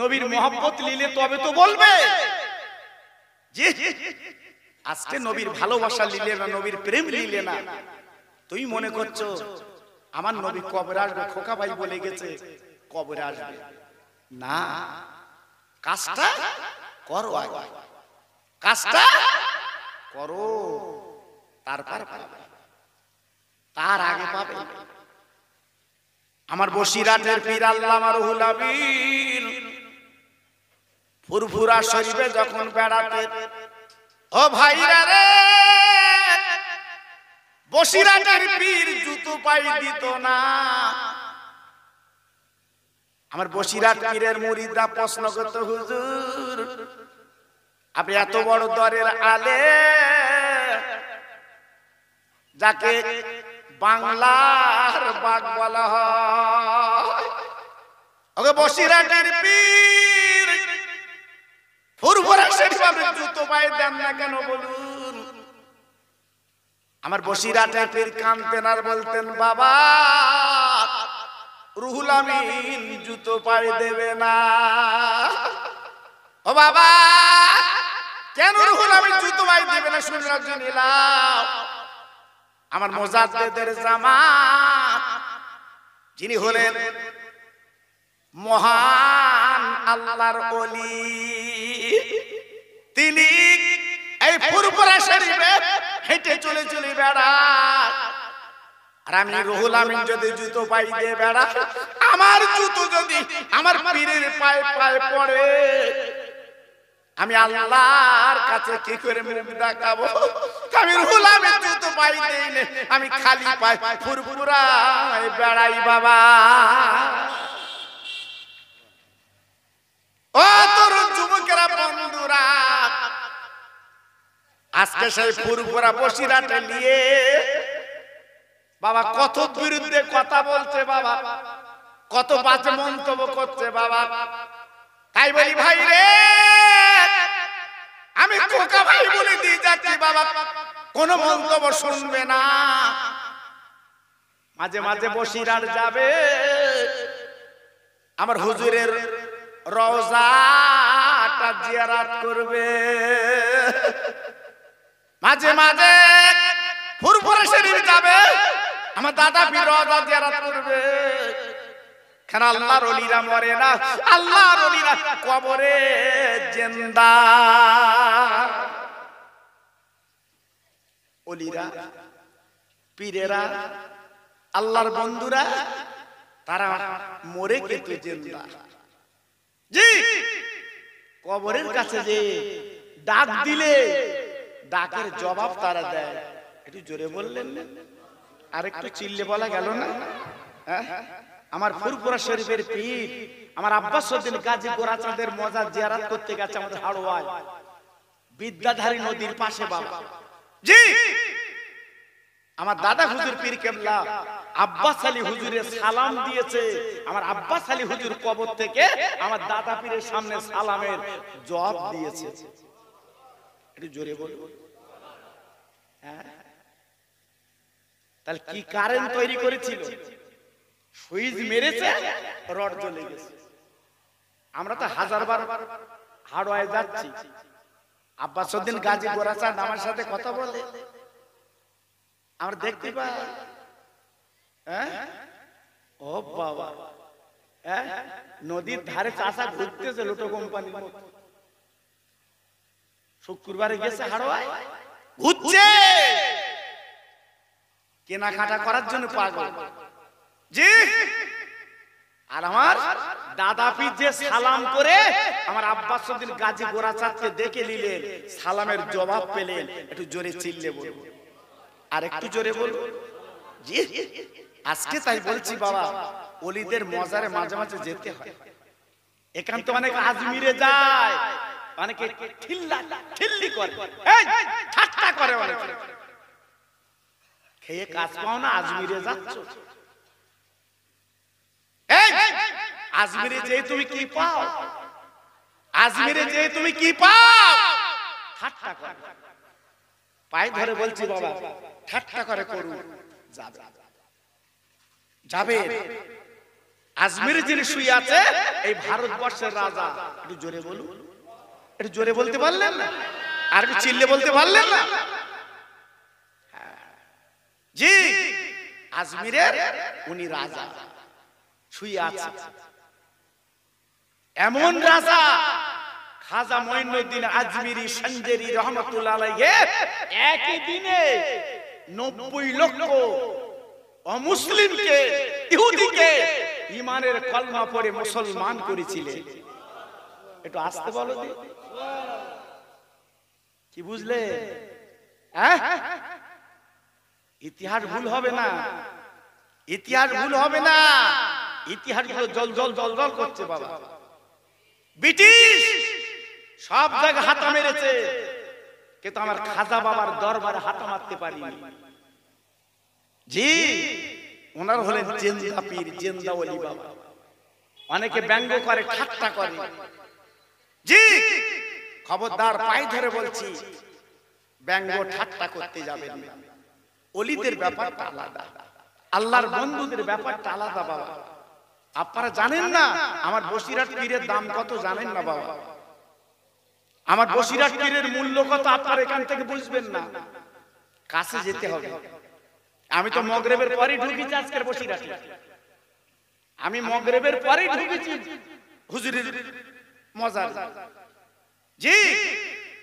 নবীর মহব্বত নিলে তবে তো বলবে। জি, আজকে নবীর ভালোবাসা নিলে না, নবীর প্রেম নিলে না, তুই মনে করছো আমার নবী কবরে আসবে, খোকা ভাই বলে গেছে কবরে আসবে না। কাজটা করো আগে, কাজটা করো, তারপর পাবে, তার আগে পাবে। আমার বসিরহাটের পীর আল্লামা রুহুল আমিন ফুরফুরা শরীফে যখন বেড়াতে, ও ভাইরা রে, বসিরহাটের পীর জুতো পাই দিত না। আমার বসিরহাট পীরের মুরিদরা প্রশ্ন করত, হুজুর আপনি এত বড় দরের আলেম, যাকে বাংলার বাঘ বলা হয়, ওকে বসিরহাটের পীর ফুরফুরা শরীফে জুতো পায়ে দেন না কেন বলুন? আমার বসিরহাটের পীর কাঁদতেন আর বলতেন, বাবা রুহুল আমিন জুতো পায়ে দেবে না। ও বাবা, কেন রুহুল আমিন জুতো পায়ে দেবে না? শুনে রাখছেন, আমার মুজাদ্দিদের জামান, যিনি হলেন মহান আল্লাহর ওলি, তিনি এই ফুরফুরা শরীফে হেঁটে চলে চলে বেড়ায়। আর আমি রুহুল আমিন যদি জুতো পাই দিয়ে বেড়া, আমার জুতো যদি আমার পীরের পায়ে পায়ে পড়ে, আমি আল্লাহর কাছে কি করে মুখ দেখাবো? আমি রুহুল আমিন জুতো পাই দেই না, আমি খালি পায়ে ফুরফুরায় বেড়াই বাবা। ও তরুণ যুবকেরা বন্ধুরা, আজকে সেই ফুরফুরা বসিরহাটে নিয়ে বাবা কত বিরুদ্ধে কথা বলছে, বাবা কত বাজে মন্তব্য করছে বাবা। তাই বলি ভাই রে, আমি খোকা ভাই বলে দিয়ে যাচ্ছি বাবা, কোন মন্তব্য শুনবে না। মাঝে মাঝে বসিরহাট যাবে, আমার হুজুরের রওজাটা জিয়ারত করবে। মাঝে মাঝে ফুরফুরা শরীফ যাবে, আমার দাদা পীর রওজা জিয়ারত করবে। কেন আল্লাহর ওলিরা মরে না, আল্লাহর ওলিরা কবরে জিন্দা। ওলিরা, পীরেরা, আল্লাহর বন্ধুরা, তারা মরে কিন্তু জিন্দা। জি, কবরের কাছে যে ডাক দিলে ডাকের জবাব তারা দেয়। একটু জোরে বললেন, আর একটু চিল্লে বলা গেল না? আমার ফুরফুরা শরীফের পীর আমার আব্বাস উদ্দিন গাজী গোরাচাঁদের মজার জিয়ারত করতে গেছে আমাদের হাড়োয়ায়, বিদ্যাধারী নদীর পাশে বাবা। জি, আমার দাদা হুজুর পীর কেবলা আব্বাস আলী হুজুরের সালাম দিয়েছে। আমার আব্বাস আলী হুজুর কবর থেকে আমার দাদা পীরের সামনে সালামের জবাব দিয়েছে। একটু জোরে বলুন। তাহলে কি কারেন্ট তৈরি করেছিল? সুইচ মেরেছে, রড জ্বলে গেছে। আমরা তো হাজারবার হাড়োয়ায় যাচ্ছি, আব্বাস উদ্দিন গাজী গোরাচাঁদ আমার সাথে কথা বলে, আমরা দেখতে পাই। ও বাবা, নদীর ধারে চাষা ঘুরতেছে লোটো কোম্পানির মতো। শুক্রবারে গেছে হাড়োয়ায়, ঘুরছে কেনাকাটা করার জন্য পাগল। জি, আর আমার দাদা পীর যে সালাম করে আমার আব্বাস উদ্দিন গাজী গোরাচাঁদকে দেখে নিলেন, সালামের জবাব পেলেন। একটু জোরে চিল্লে বলবো, আর একটু জোরে বলবো। জি, আজকে তাই বলছি বাবা, ওলিদের মজারে মাঝে মাঝে যেতে হয়। এখান তো অনেক আজমিরে যায়, অনেকে ঠিল্লি করে, ঠাট্টা করে, অনেক খেয়ে কাজ পাও না, আজমিরে যাচ্ছ। আজমিরে যে তুমি কি পাও? আজমিরে যে তুমি কি পাও? ঠাট্টা করে, পায়ে ধরে বলছি বাবা, ঠাট্টা করে করুন, যাবে। আজমিরে যিনি শুয়ে আছে এই ভারতবর্ষের রাজা। একটু জোরে বলুন, একটু জোরে বলতে পারলেন না? আর একটু চিল্লে বলতে পারলেন না? জি, আজমিরের উনি রাজা শুয়ে আছে। এমন রাজা খাজা মঈনুদ্দিন আজমিরি সঞ্জেরি রহমাতুল্লাহ আলাইহি একই দিনে 90 লক্ষ অমুসলিমকে, ইহুদিকে ঈমানের কলমা পড়ে মুসলমান করেছিলেন। একটু আস্তে বলো দি, কি বুঝলে? ইতিহাস ভুল হবে না, ইতিহাস ভুল হবে না। ইতিহাস গুলো জল জল জল জল করছে বাবা। ব্রিটিশ সব জায়গায় হাতা মেরেছে, কিন্তু আমার খাজা বাবার দরবারে হাতা মারতে পারিনি। জি, ওনার হলেন জেন্দা পীর, জেন্দা ওলি বাবা। অনেকে ব্যঙ্গ করে, ঠাট্টা করে। জি, খবরদার, পায়ে ধরে বলছি, ব্যঙ্গ ঠাট্টা করতে যাবেন না। ওলিদের ব্যাপারটা আলাদা, আল্লাহর বন্ধুদের ব্যাপারটা আলাদা বাবা। আপনারা জানেন না আমার বসিরহাট পীরের দাম কত? জানেন না বাবা? আমার বসিরহাট পীরের মূল্য কত আপনারা এখান থেকে বুঝবেন না, কাছে যেতে হবে। আমি তো মগরিবের পরেই ঢুকেছি আজকের বসিরহাটে। আমি মগরিবের পরেই ঢুকেছি হুজুরের মজার। জি,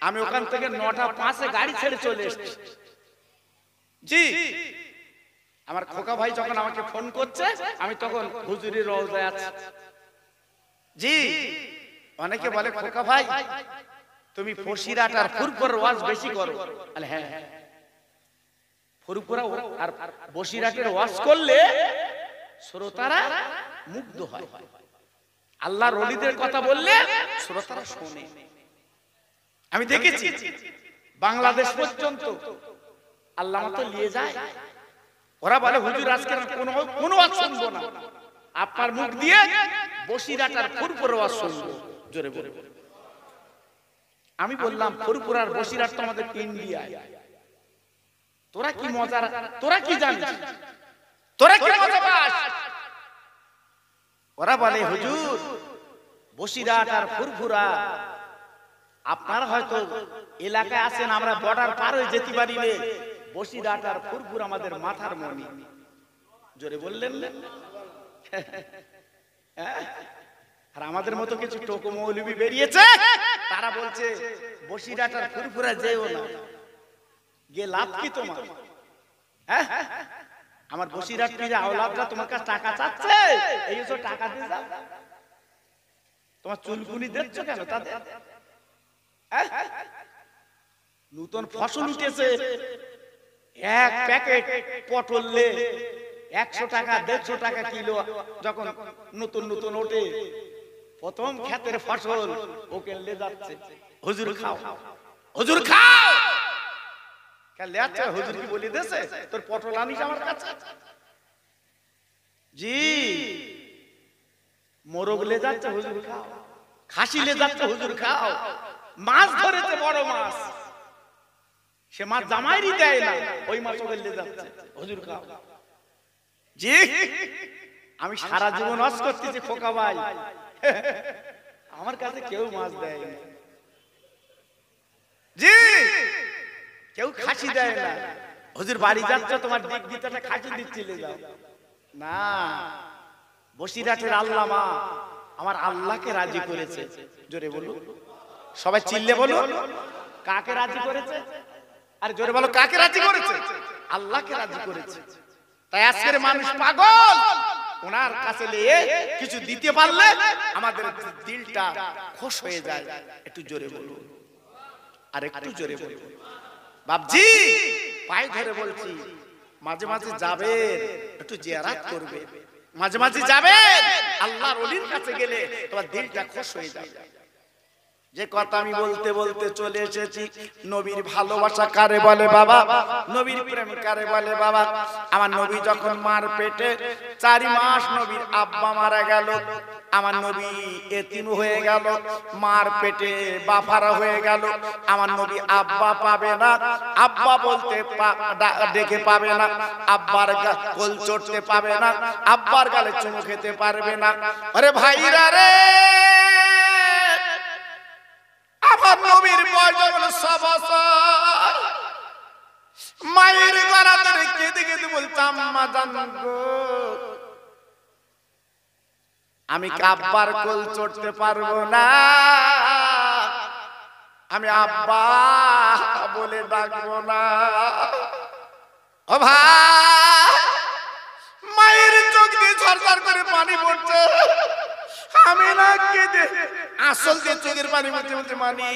আমি ওখান থেকে 9টা 5-এ গাড়ি ছেড়ে চলে এসেছি। জি, আমার খোকা ভাই যখন আমাকে ফোন করছে, আমি তখন হুজুরের রওজায় আছি। জি, অনেকে বলে খোকা ভাই তুমি বসিরহাট আর ফুরফুরার ওয়াজ বেশি করো। আরে হ্যাঁ, ফুরফুরা আর বসিরহাটের ওয়াজ করলে শ্রোতারা মুগ্ধ হয়। আল্লাহর ওলিদের কথা বললে শ্রোতারা শোনে। আমি দেখেছি বাংলাদেশ পর্যন্ত আল্লাহ মতো নিয়ে যায়, ওরা বলে হুজুর আজকে কোনো ওয়াজ শুনবো না, আপনার মুখ দিয়ে বসিরাটার ফুরফুরা ওয়াজ শুনবো। জোরে বলে আমি বললাম ফুরফুরার বসিরাট তো আমাদের ইন্ডিয়ায়, তোরা কি মজা, তোরা কি জানিস, তোরা কি মজা পাস? ওরা বলে হুজুর বসিরাট আর ফুরফুরা আপনারা হয়তো এলাকায় আছেন, আমরা বর্ডার পার হয়ে যেতে পারি রে, বসিরাট আর ফুরফুরা আমাদের মাথার মনি। জোরে বললেন না? আর আমাদের মতো কিছু টোকো মৌলবি বেরিয়েছে, তারা বলছে বসিরাট আর ফুরফুরা যেও না, গে লাভ কি তোমার? আমার বসিরাট পীর আওলাদরা তোমার কাছে টাকা চাচ্ছে, এই যে টাকা দিয়ে যাও, তোমার চুলকুনি দিচ্ছ কেন তাদের? নতুন ফসল উঠেছে, এক প্যাকেট পটলে 100 টাকা 150 টাকা কিলো, যখন নতুন নতুন ওঠে প্রথম ক্ষেতের ফসল ওকে লে যাচ্ছে, হুজুর খাও, হুজুর খাও। লে যাচ্ছে, হুজুর কি বলি দেছে তোর পটল আনিস আমার কাছে? জি মোরগ লে যাচ্ছে, হুজুর খাও। খাসি লে যাচ্ছে, হুজুর খাও। মাছ ধরেছে বড় মাছ, সে মাছ জামাইরই দেয় না, ওই মাছ ওকে লে যাচ্ছে, হুজুর খাও। জি আমি সারা জীবন ওয়াজ করতেছি খোকা ভাই, আমার কাছে কেউ মাছ দেয় না, জি কেউ খাসি দেয় না। হুজুর বাড়ি যাচ্ছে, তোমার দিক দিতে একটা খাসি দিচ্ছিলে যাও না। বসিরাটের আল্লামা আমার আল্লাহকে রাজি করেছে। জোরে বলুন সবাই, চিল্লে বলুন কাকে রাজি করেছে? আর জোরে বলো কাকে রাজি করেছে? আল্লাহকে রাজি করেছে। তাই আজকের মানুষ পাগল, ওনার কাছে নিয়ে কিছু দিতে পারলে আমাদের দিলটা খুশ হয়ে যায়। একটু জোরে বলুন, আর একটু জোরে বলুন। বাপজি পায়ে ধরে বলছি, মাঝে মাঝে যাবে, একটু জিয়ারত করবে, মাঝে মাঝে যাবে, আল্লাহর ওলির কাছে গেলে তোমার দিলটা খুশ হয়ে যাবে। যে কথা আমি বলতে বলতে চলে এসেছি, নবীর ভালোবাসা কারে বলে বাবা, নবীর প্রেম কারে বলে বাবা। আমার নবী যখন মার পেটে 4 মাস নবীর আব্বা মারা গেল, আমার নবী এতিম হয়ে গেল, মার পেটে বাফারা হয়ে গেল। আমার নবী আব্বা পাবে না, আব্বা বলতে ডেকে পাবে না, আব্বার কোল চড়তে পাবে না, আব্বার গালে চুমু খেতে পারবে না। আরে ভাইরা রে, আমার নবীর বয়স যখন 6 বছর, মায়ের গলা ধরে কেঁদে কেঁদে বলতাম, মা জান গো আমি আব্বার কোল চড়তে পারবো না, আমি আব্বা বলে ডাকবো না। ও ভাই, মায়ের চোখ দিয়ে ঝরঝর করে পানি পড়ছে, আমি না কেঁদে আসল দিয়ে চোখের পানি পড়তে বলতে, মানি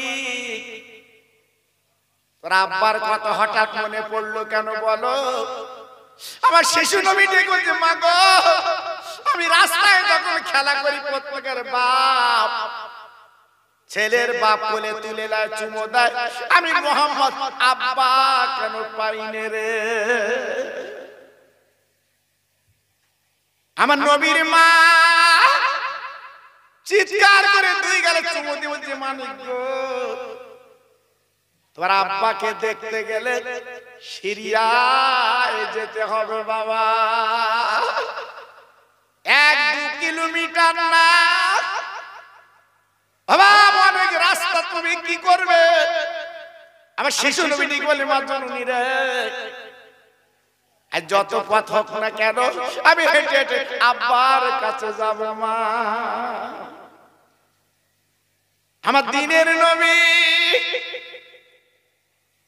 তোর আব্বার কথা হঠাৎ মনে পড়লো কেন বলো? আমার শিশু নবী ডেকে বলছে, মা গো আমি রাস্তায় যখন খেলা করি, প্রত্যেকের বাপ ছেলের বাপ বলে তুলে দেয়, চুমো দেয়, আমি মোহাম্মদ আব্বা কেন পাইনে রে? আমার নবীর মা চিৎকার করে 2 গালে চুমো দিয়ে বলছে, মানিক গো তোমার আব্বাকে দেখতে গেলে সিরিয়ায় যেতে হবে বাবা, 1-2 কিলোমিটার না বাবা, অনেক রাস্তা, তুমি কি করবে? আমার শিশু নবী বলে, মা জননী রে যত পথ হোক না কেন আমি হেঁটে হেঁটে আব্বার কাছে যাব মা। আমার দিনের নবী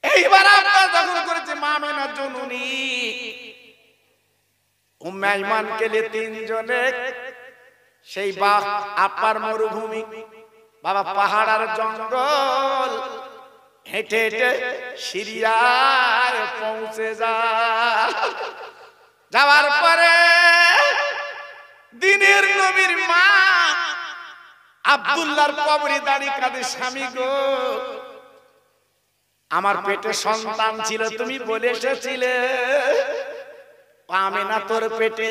এইবার আব্বা যখন করেছে, মা মেনা জননী উম্মে আইমানকে নিয়ে 3 জনে সেই আপার মরুভূমি বাবা, পাহাড় আর জঙ্গল হেঁটে হেঁটে সিরিয়ায় পৌঁছে যাওয়ার পরে দিনের নবীর মা আব্দুল্লাহর কবরে দাঁড়িয়ে কাঁদে, স্বামী গো আমার পেটে সন্তান ছিল, তুমি বলে এসেছিলে আমিনা তোর পেটে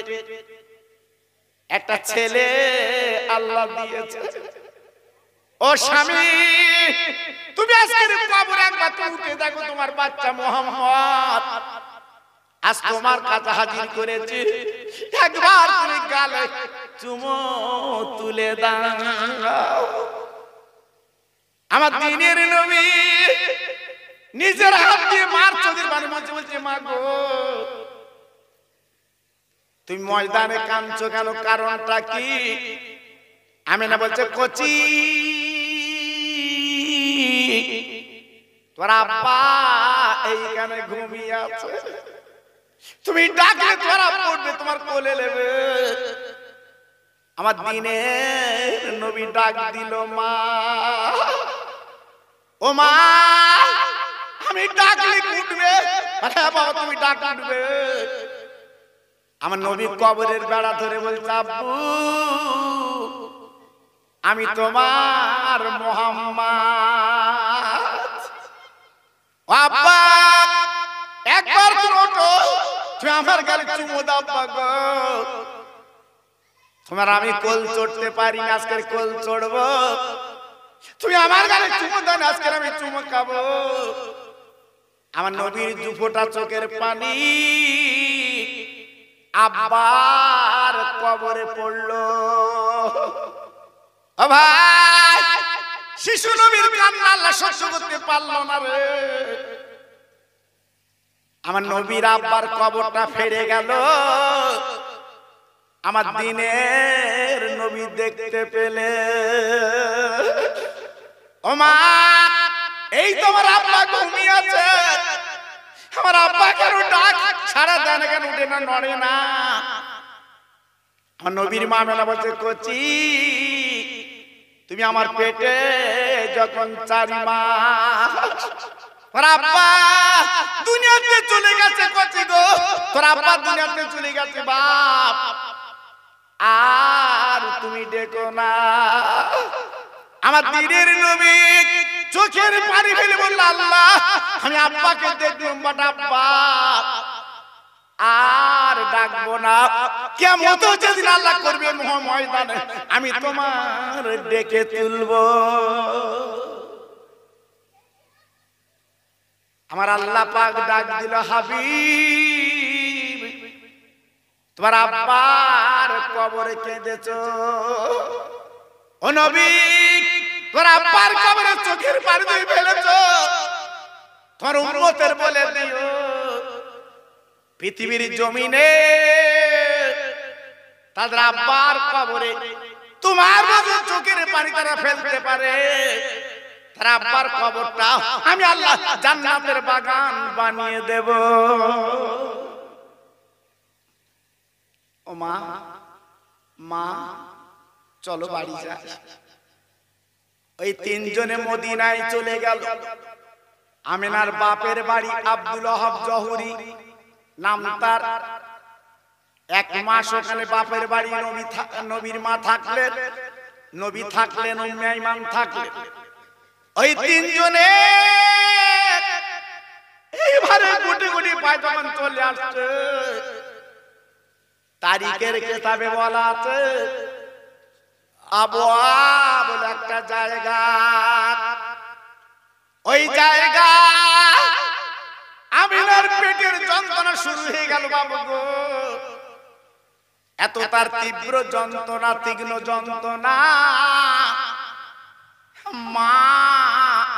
একটা ছেলে আল্লাহ দিয়েছে। ও স্বামী তুমি আজকের কবরে একবার উঠে দেখো, তোমার বাচ্চা মুহাম্মদ আজ তোমার কাছে হাজির করেছি, একবার তুমি গালে চুমো তুলে দাও। আমার দ্বীনের নবী নিজের হাত দিয়ে মার চোখের পানি মুছে বলছে, মা গো তুমি ময়দানে কাঁদছো কেন, কারণটা কি? আমিনা বলছে, কচি তোর আব্বা এইখানে ঘুমিয়ে আছে, তুমি ডাকলে তোর আব্বা উঠবে, তোমার কোলে নেবে। আমার দ্বীনের নবী ডাক দিল, মা ও মা আমি ডাকলে উঠবে? হ্যাঁ বাবা তুমি ডাক উঠবে। আমার নবী কবরের বেড়া ধরে বলছে, আব্বু আমি তোমার মুহাম্মদ। আব্বা একবার তুমি ওঠো, তুমি আমার গালে চুমো দাও গো। তোমার আমি কোল চড়তে পারি না, আজকের কোল চড়বো। তুমি আমার গালে চুমো দাও, আজকের আমি চুমো খাবো। আমার নবীর দুফোঁটা চোখের পানি আব্বার কবরে পড়লো। ও ভাই শিশু নবীর কান্না আল্লাহ সহ্য করতে পারলো না রে। আমার নবীর আব্বার কবরটা ফেরে গেল, আমার দ্বীনের নবী দেখতে পেলে। ও মা এই তোমার আব্বা ঘুমিয়ে আছে, আমার আব্বা কেন ডাক সারা দেন কেন, উঠে না নড়ে না? আমার নবীর মা মেলা বলছে, কচি তুমি আমার পেটে যখন 4 মাস, তোর আব্বা দুনিয়াতে চলে গেছে। কচি গো তোর আব্বা দুনিয়াতে চলে গেছে বাপ, আর তুমি ডেকো না। আমার দ্বীনের নবী চোখের পানি ফেলে বলল, আল্লাহ আমি আব্বাকে দেখলাম, বাট আব্বা আর ডাকবো না। কিয়ামত যেদিন আল্লাহ করবে ময়দানে, আমি তোমার ডেকে তুলবো। আমার আল্লাহ পাক ডাক দিল, হাবিব তোমার আব্বার কবরে কেঁদেছো। ও নবী তোর আব্বার কবরে চোখের পানি দিয়ে ফেলেছো, তোর উম্মতের বলে দিও পৃথিবীর জমিনে তাদের আব্বার কবরে তোমার মতো চোখের পানি তারা ফেলতে পারে, তার আব্বার কবরটা আমি আল্লাহ জান্নাতের বাগান বানিয়ে দেব। ও মা মা চলো বাড়ি যাই। ওই 3 জনে মদিনায় চলে গেল। আমিনার বাপের বাড়ি আব্দুল ওয়াহাব জহুরি নাম তার। 1 মাস ওখানে বাপের বাড়ি নবীর মা থাকলেন, নবী থাকলেন, উম্মে আইমান থাকলেন। ওই 3 জনে এইবারে গুটি গুটি পায় যখন চলে আসছে, তারিখের কিতাবে বলা আছে আবওয়া বলে একটা জায়গা, ওই জায়গা আমিনার পেটের যন্ত্রণা শুরু হয়ে গেল বাবু গো। এত তার তীব্র যন্ত্রণা, তীক্ষ্ণ যন্ত্রণা, মা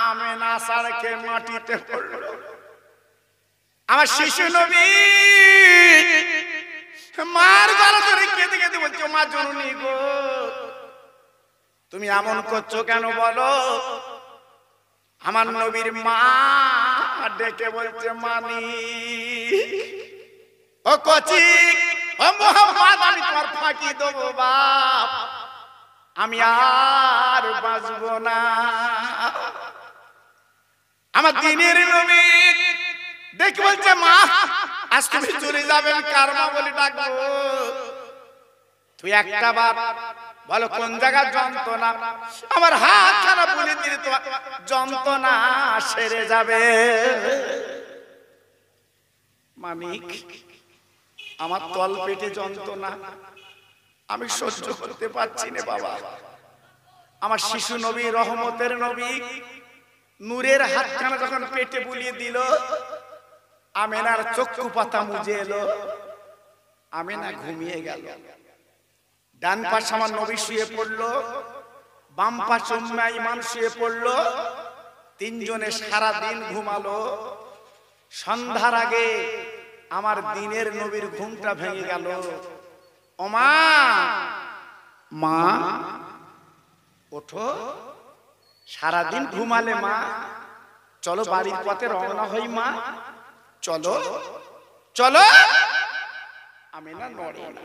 আমিনা সারকে মাটিতে পড়ল। আমার শিশু নবী মার গলা ধরে কেঁদে কেঁদে বলছে, মা জননী গো তুমি এমন করছো কেন বলো? আমার নবীর মা ডেকে বলছে, মানি ও কচি ও মুহাম্মদ আমি তোমার ফাঁকি দেবো বাপ, আমি আর বাঁচবো না। আমার দ্বীনের নবী দেখে বলছে, মা আজ তুমি চলে যাবেন, কার মা বলে ডাকবো? তুই একটা বার বলো কোন জায়গা যন্ত্রণা? আমার হাত খানা বলে দিলে তো যন্ত্রণা সেরে যাবে। মানিক, আমার তল পেটে যন্ত্রণা আমি সহ্য করতে পারছি না বাবা। আমার শিশু নবী, রহমতের নবী, নূরের হাতখানা যখন পেটে বুলিয়ে দিল, আমেনার চক্ষু পাতা মুজে এলো, আমেনা ঘুমিয়ে গেল। ডান পাশে আমার নবী শুয়ে পড়লো, বাম পাশে উম্মে আইমান শুয়ে পড়লো। তিনজনে সারা দিন ঘুমালো। সন্ধ্যার আগে আমার দিনের নবীর ঘুমটা ভেঙে গেল। ও মা, মা ওঠো, সারাদিন ঘুমালে মা, চলো বাড়ির পথে রওনা হই মা, চলো চলো। আমিনা নড়ে না।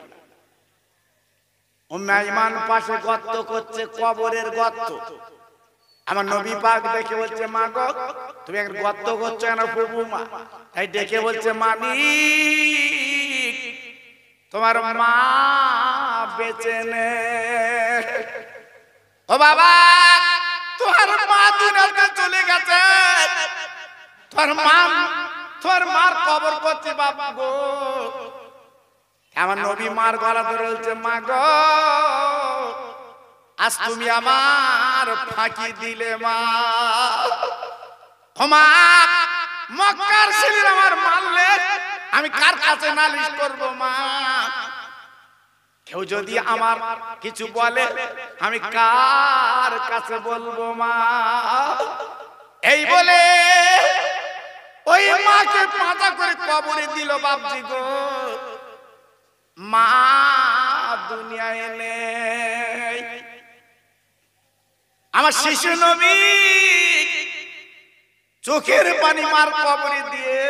উম্মে আইমান পাশে গর্ত করছে, কবরের গর্ত। আমার নবী পাক দেখে বলছে, মা গো তুমি একটা গর্ত করছো কেন প্রভু? মা তাই ডেকে বলছে, মানিক তোমার মা বেঁচে নে। ও বাবা, তোমার মা দুনিয়াতে চলে গেছে, তোমার মার কবর করছে বাবা গো। আমার নবী মার গলা ধরে বলছে, মা গো আজ তুমি আমার ফাঁকি দিলে মা। ক্ষমা, মক্কার ছেলেরা আমার মারলে আমি কার কাছে নালিশ করব মা? কেউ যদি আমার কিছু বলে আমি কার কাছে বলবো মা? এই বলে ওই মাকে পাতা করে কবরে দিল বাপজি গো। মা দুনিয়ায় নেই। আমার শিশু নবী চোখের পানি মার কবরে দিয়ে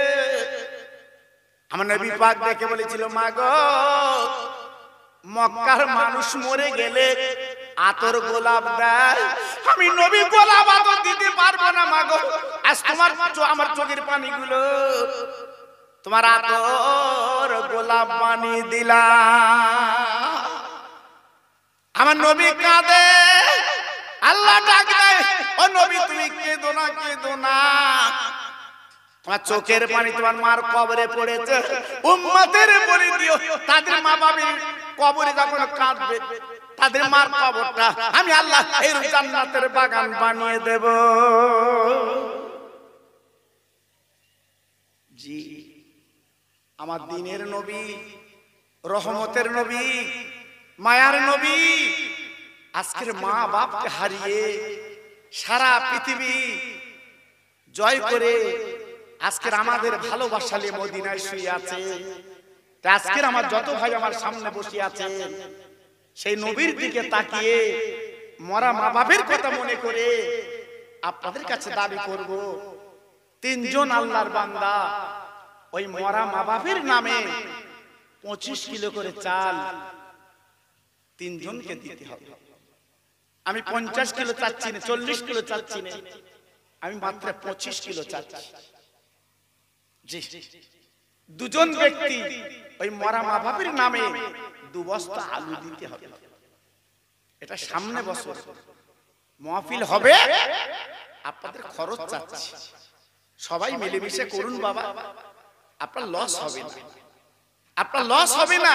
আমার নবী পাক দেখে বলেছিল, মা গো মক্কার মানুষ মরে গেলে আতর গোলাপ দেয়, আমি নবী গোলাপ আতর দিতে পারবো না মা গো। আজ তোমার আমার চোখের পানিগুলো তোমার আতর গোলাপ বানিয়ে দিলাম। আমার নবী কাঁদে, আল্লাহ ডাক দেয়, ও নবী তুমি কেঁদো না, কেঁদো না। তোমার চোখের পানি তোমার মার কবরে পড়েছে, উম্মতের বলে দিও তাদের মা বাবার কবরে যখন কাঁদবে তাদের মার কবরটা আমি আল্লাহ এর জান্নাতের বাগান বানিয়ে দেব। জি, আমার দিনের নবী, রহমতের নবী, মায়ার নবী আজকের মা বাপকে হারিয়ে সারা পৃথিবী জয় করে আজকের আমাদের ভালোবাসা নিয়ে মদিনায় শুয়ে আছে। আজকের আমার যত ভাই আমার সামনে বসে আছে, সেই নবীর দিকে তাকিয়ে মরা মা বাপের কথা মনে করে আপনাদের কাছে দাবি করব, তিনজন আল্লাহর বান্দা ওই মরা মা বাপের নামে 25 কিলো করে চাল তিনজনকে দিতে হবে। আমি 50 কিলো চাচ্ছি না, 40 কিলো চাচ্ছি না, আমি মাত্র 25 কিলো চাচ্ছি। জি, দুজন ব্যক্তি ওই মরা মা বাপের নামে 2 বস্তা আলু দিতে হবে। এটা সামনে বছর মাহফিল হবে, আপনাদের খরচ চাচ্ছি, সবাই মিলেমিশে করুন বাবা, আপনার লস হবে না, আপনার লস হবে না।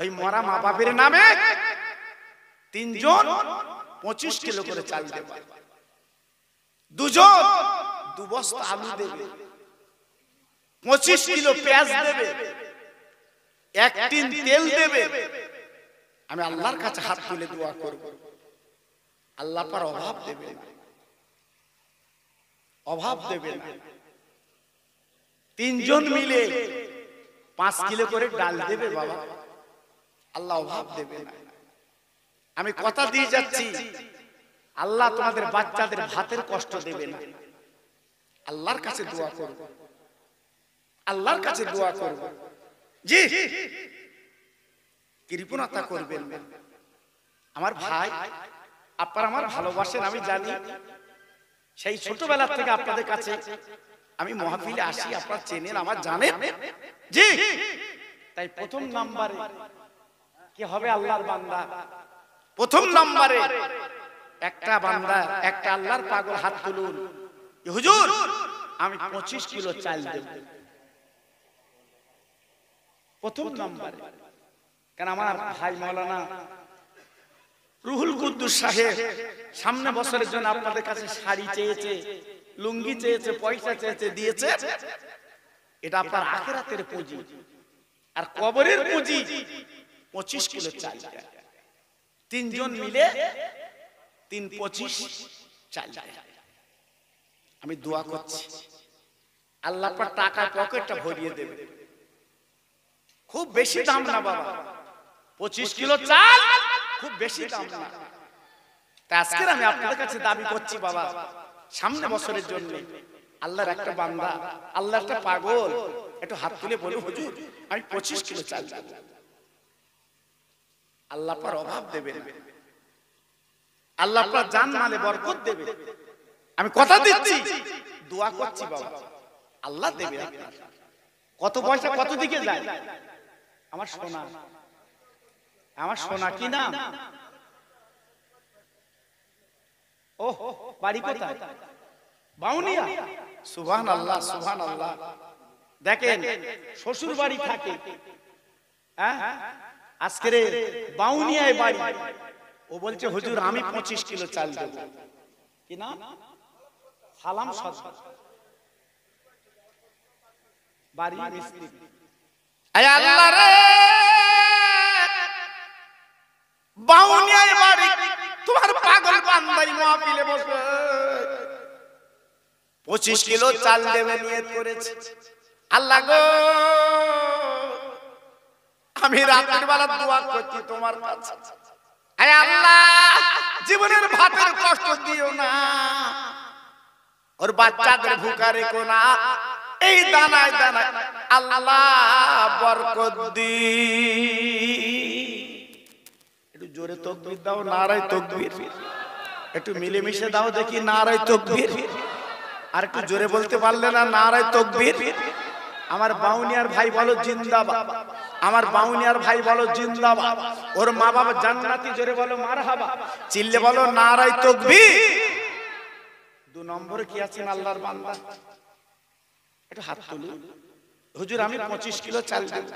ওই মরা মা বাপের নামে তিনজন 25 কিলো করে চাল দেবে, দুজন 2 বস্তা আলু দেবে, 25 কিলো পেঁয়াজ দেবে, 1 টিন তেল দেবে। আমি আল্লাহর কাছে হাত তুলে দোয়া করব, আল্লাহ পার অভাব দেবে না, অভাব দেবে না। তিনজন মিলে 5 কিলো করে ডাল দেবে বাবা, আল্লাহ অভাব দেবে না। আমি কথা দিয়ে যাচ্ছি, আল্লাহ তোমাদের বাচ্চাদের ভাতের কষ্ট দেবে না। আল্লাহর কাছে দোয়া করব, আল্লাহর কাছে দোয়া করব। জি, কৃপণতা করবেন না। আমার ভাই, আপনারা আমার ভালোবাসেন আমি জানি, সেই ছোটবেলা থেকে আপনাদের কাছে আমি মাহফিলে আসি, আপনারা চেনেন, আমার জানেন। জি, তাই প্রথম নাম্বারে কি হবে আল্লাহর বান্দা, প্রথম নম্বরে একটা বান্দা, একটা আল্লাহর পাগল হাত তুলুন, হুজুর আমি 25 কিলো চাল দেব। প্রথম নম্বরে। কারণ আমার ভাই মাওলানা রুহুল কুদ্দুস সাহেব সামনে বছরের জন্য আপনাদের কাছে শাড়ি চেয়েছে, লুঙ্গি চেয়েছে, পয়সা চেয়েছে, দিয়েছে। এটা আপনার আখিরাতের পুঁজি, আর কবরের পুঁজি 25 কিলো চাল। তিনজন মিলে 3-25 চাল। আমি দোয়া করছি আল্লাহ পাক টাকা পকেটটা ভরিয়ে দেবে। খুব বেশি দাম না বাবা, 25 কিলো চাল খুব বেশি দাম না। তা আজকে আমি আপনাদের কাছে দাবি করছি বাবা, সামনে বছরের জন্য আল্লাহর একটা বান্দা, আল্লাহর একটা পাগল একটু হাত তুলে বলো, হুজুর আমি 25 কিলো চাল দেব। আল্লাহ পাক অভাব দেবে, আল্লাহ পাক জান মালে বরকত দেবে। আমি কথা দিচ্ছি, দোয়া করছি বাবা, আল্লাহ দেবে। কত পয়সা কত দিকে যায়? আমার সোনা, আমার সোনা কি নাম? ও বাড়ি কোথায়? বাউনিয়া। সুবহানাল্লাহ, সুবহানাল্লাহ। দেখেন শ্বশুর বাড়ি থাকে, হ্যাঁ আজকের বাউনিয়ায় বাড়ি। ও বলছে হুজুর আমি 25 কিলো চাল দেব। কি নাম? সালাম সরকার, বাড়ি মিস্ত্রি। আয় আল্লাহ রে, বাউনিয়ায় বাড়ি, তোমার পাগল বান্দাই মাহফিলে বসে 25 কিলো চাল দেবে নিয়ত করেছে। আল্লাহ গো, আমি রাতের বেলা দোয়া করছি তোমার কাছে, আয় আল্লাহ জীবনের ভাতের কষ্ট দিও না, ওর বাচ্চাদের ভুকা রেখো না, এই দানায় দানায় আল্লাহ বরকত দি। একটু জোরে তাকবীর দাও, নারায়ে তাকবীর। একটু মিলেমিশে দাও দেখি, নারায়ে তাকবীর। আর একটু জোরে বলতে পারলে না, নারায়ে তাকবীর। আমার বাউনিয়ার ভাই বলো জিন্দাবাদ, আমার বাউনিয়ার ভাই বলো জিন্দাবাদ। ওর মা বাবা জান্নাতি, জোরে বলো মারহাবা, চিল্লে বলো নারায়ে তাকবীর। 2 নম্বরে কি আছেন আল্লাহর বান্দা? একটু হাত তুলুন, হুজুর আমি 25 কিলো চাল দেব।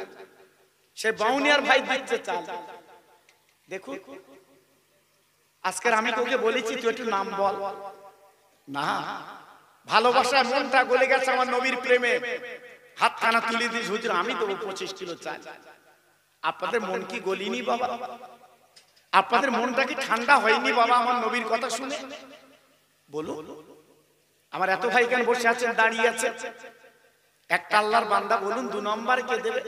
সে বাউনিয়ার ভাই দিচ্ছে চাল। দেখুন আজকের আমি তোকে বলেছি তুই একটু নাম বল না, ভালোবাসা মনটা গলে গেছে আমার নবীর প্রেমে, হাতখানা তুলে দিস, হুজুর আমি দেবো 25 কিলো চাল। আপনাদের মন কি গলিনি বাবা? আপনাদের মনটা কি ঠান্ডা হয়নি বাবা আমার নবীর কথা শুনে? বলুন, আমার এত ভাই কেন বসে আছেন, দাঁড়িয়ে আছেন? একটা আল্লাহর বান্দা বলুন 2 নম্বর কে দেবে?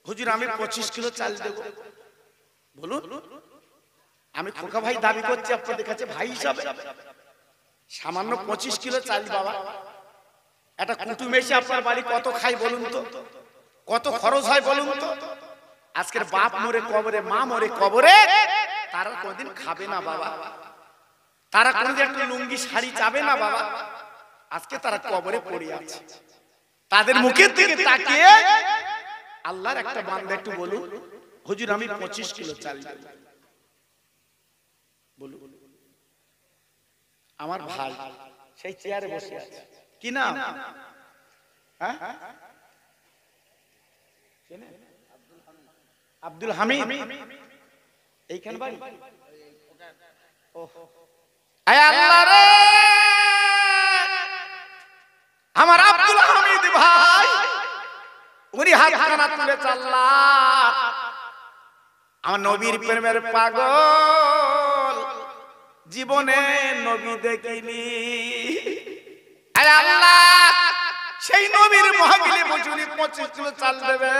হুজুর আমি 25 কিলো চাল দেব। বলুন, আমি খোকা ভাই দাবি করছি আপনাদের কাছে ভাই হিসাবে, সামান্য 25 কিলো চাল বাবা। একটা কুটুম এসে আপনার বাড়ি কত খাই বলুন তো, কত খরচ হয় বলুন তো? আজকের বাপ মরে কবরে, মা মরে কবরে, তারা কোনদিন খাবে না বাবা, তারা কোনদিন একটা লুঙ্গি শাড়ি চাবে না বাবা। আজকে তারা কবরে পড়ে আছে। তাদের মুখের দিকে তাকিয়ে আল্লাহর একটা বান্দা একটু বলুন, হুজুর আমি 25 কিলো চাল দেব। বলুন, আমার ভাই সেই চেয়ারে বসে আছে, কি নাম? হ্যাঁ আব্দুল হামিদ। এইখানে বাড়ি? আয় আল্লাহ রে, আমার আব্দুল হামিদ ভাই উনি হাতখানা তুলে আল্লাহ, আমার নবীর প্রেমের পাগল, জীবনে নবী দেখিনি। আয় আল্লাহ সেই নবীর মাহফিলে বসে 25 কিলো চাল দেবে।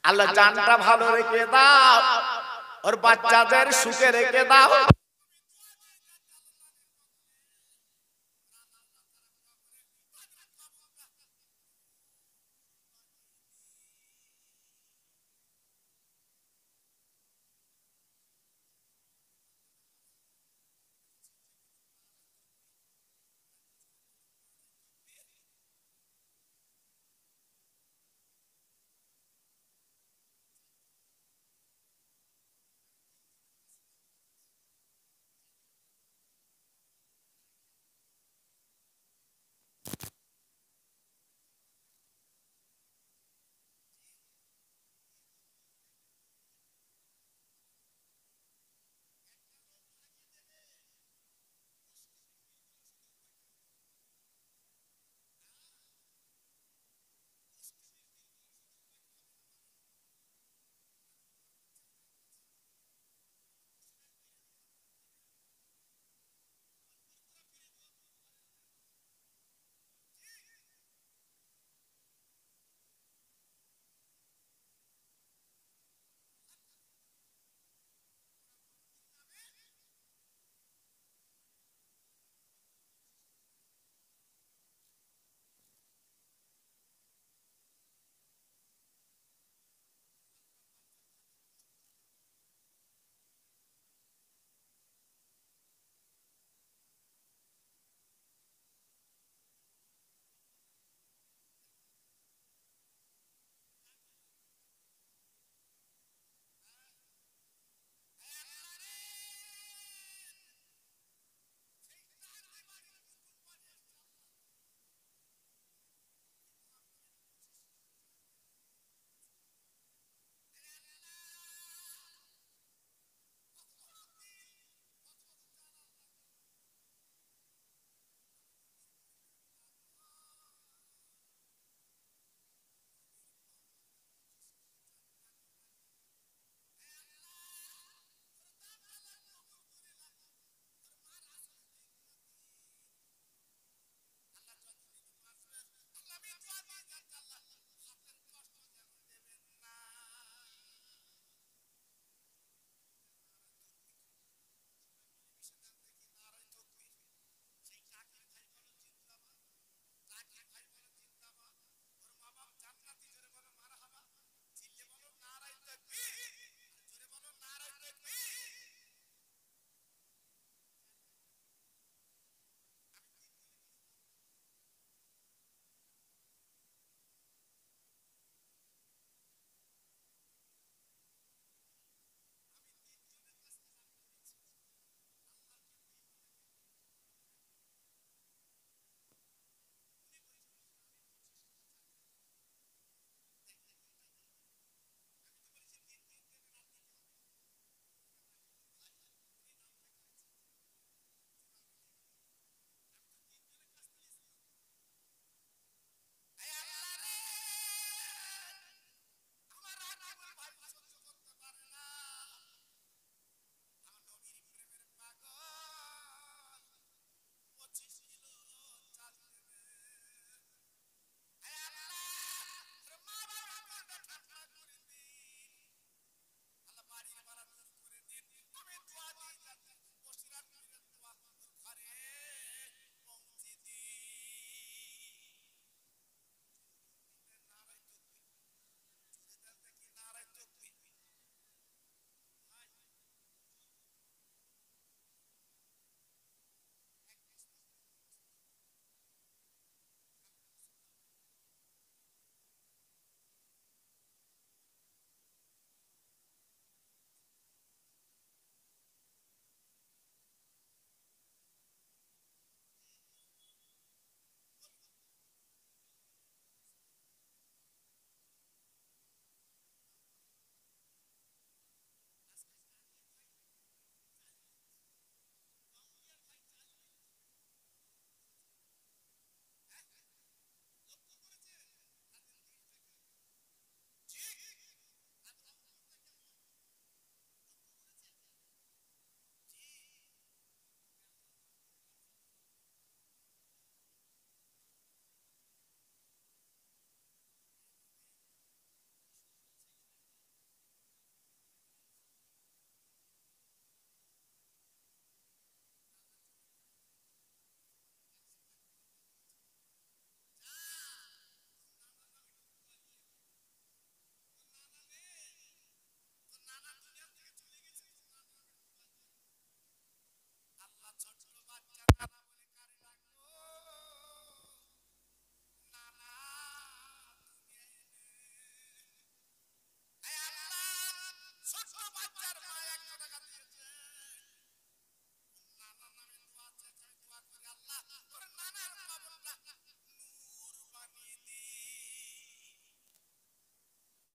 আল্লাহ জানটা ভালো রেখে দাও, ওর বাচ্চাদের সুখে রেখে দাও।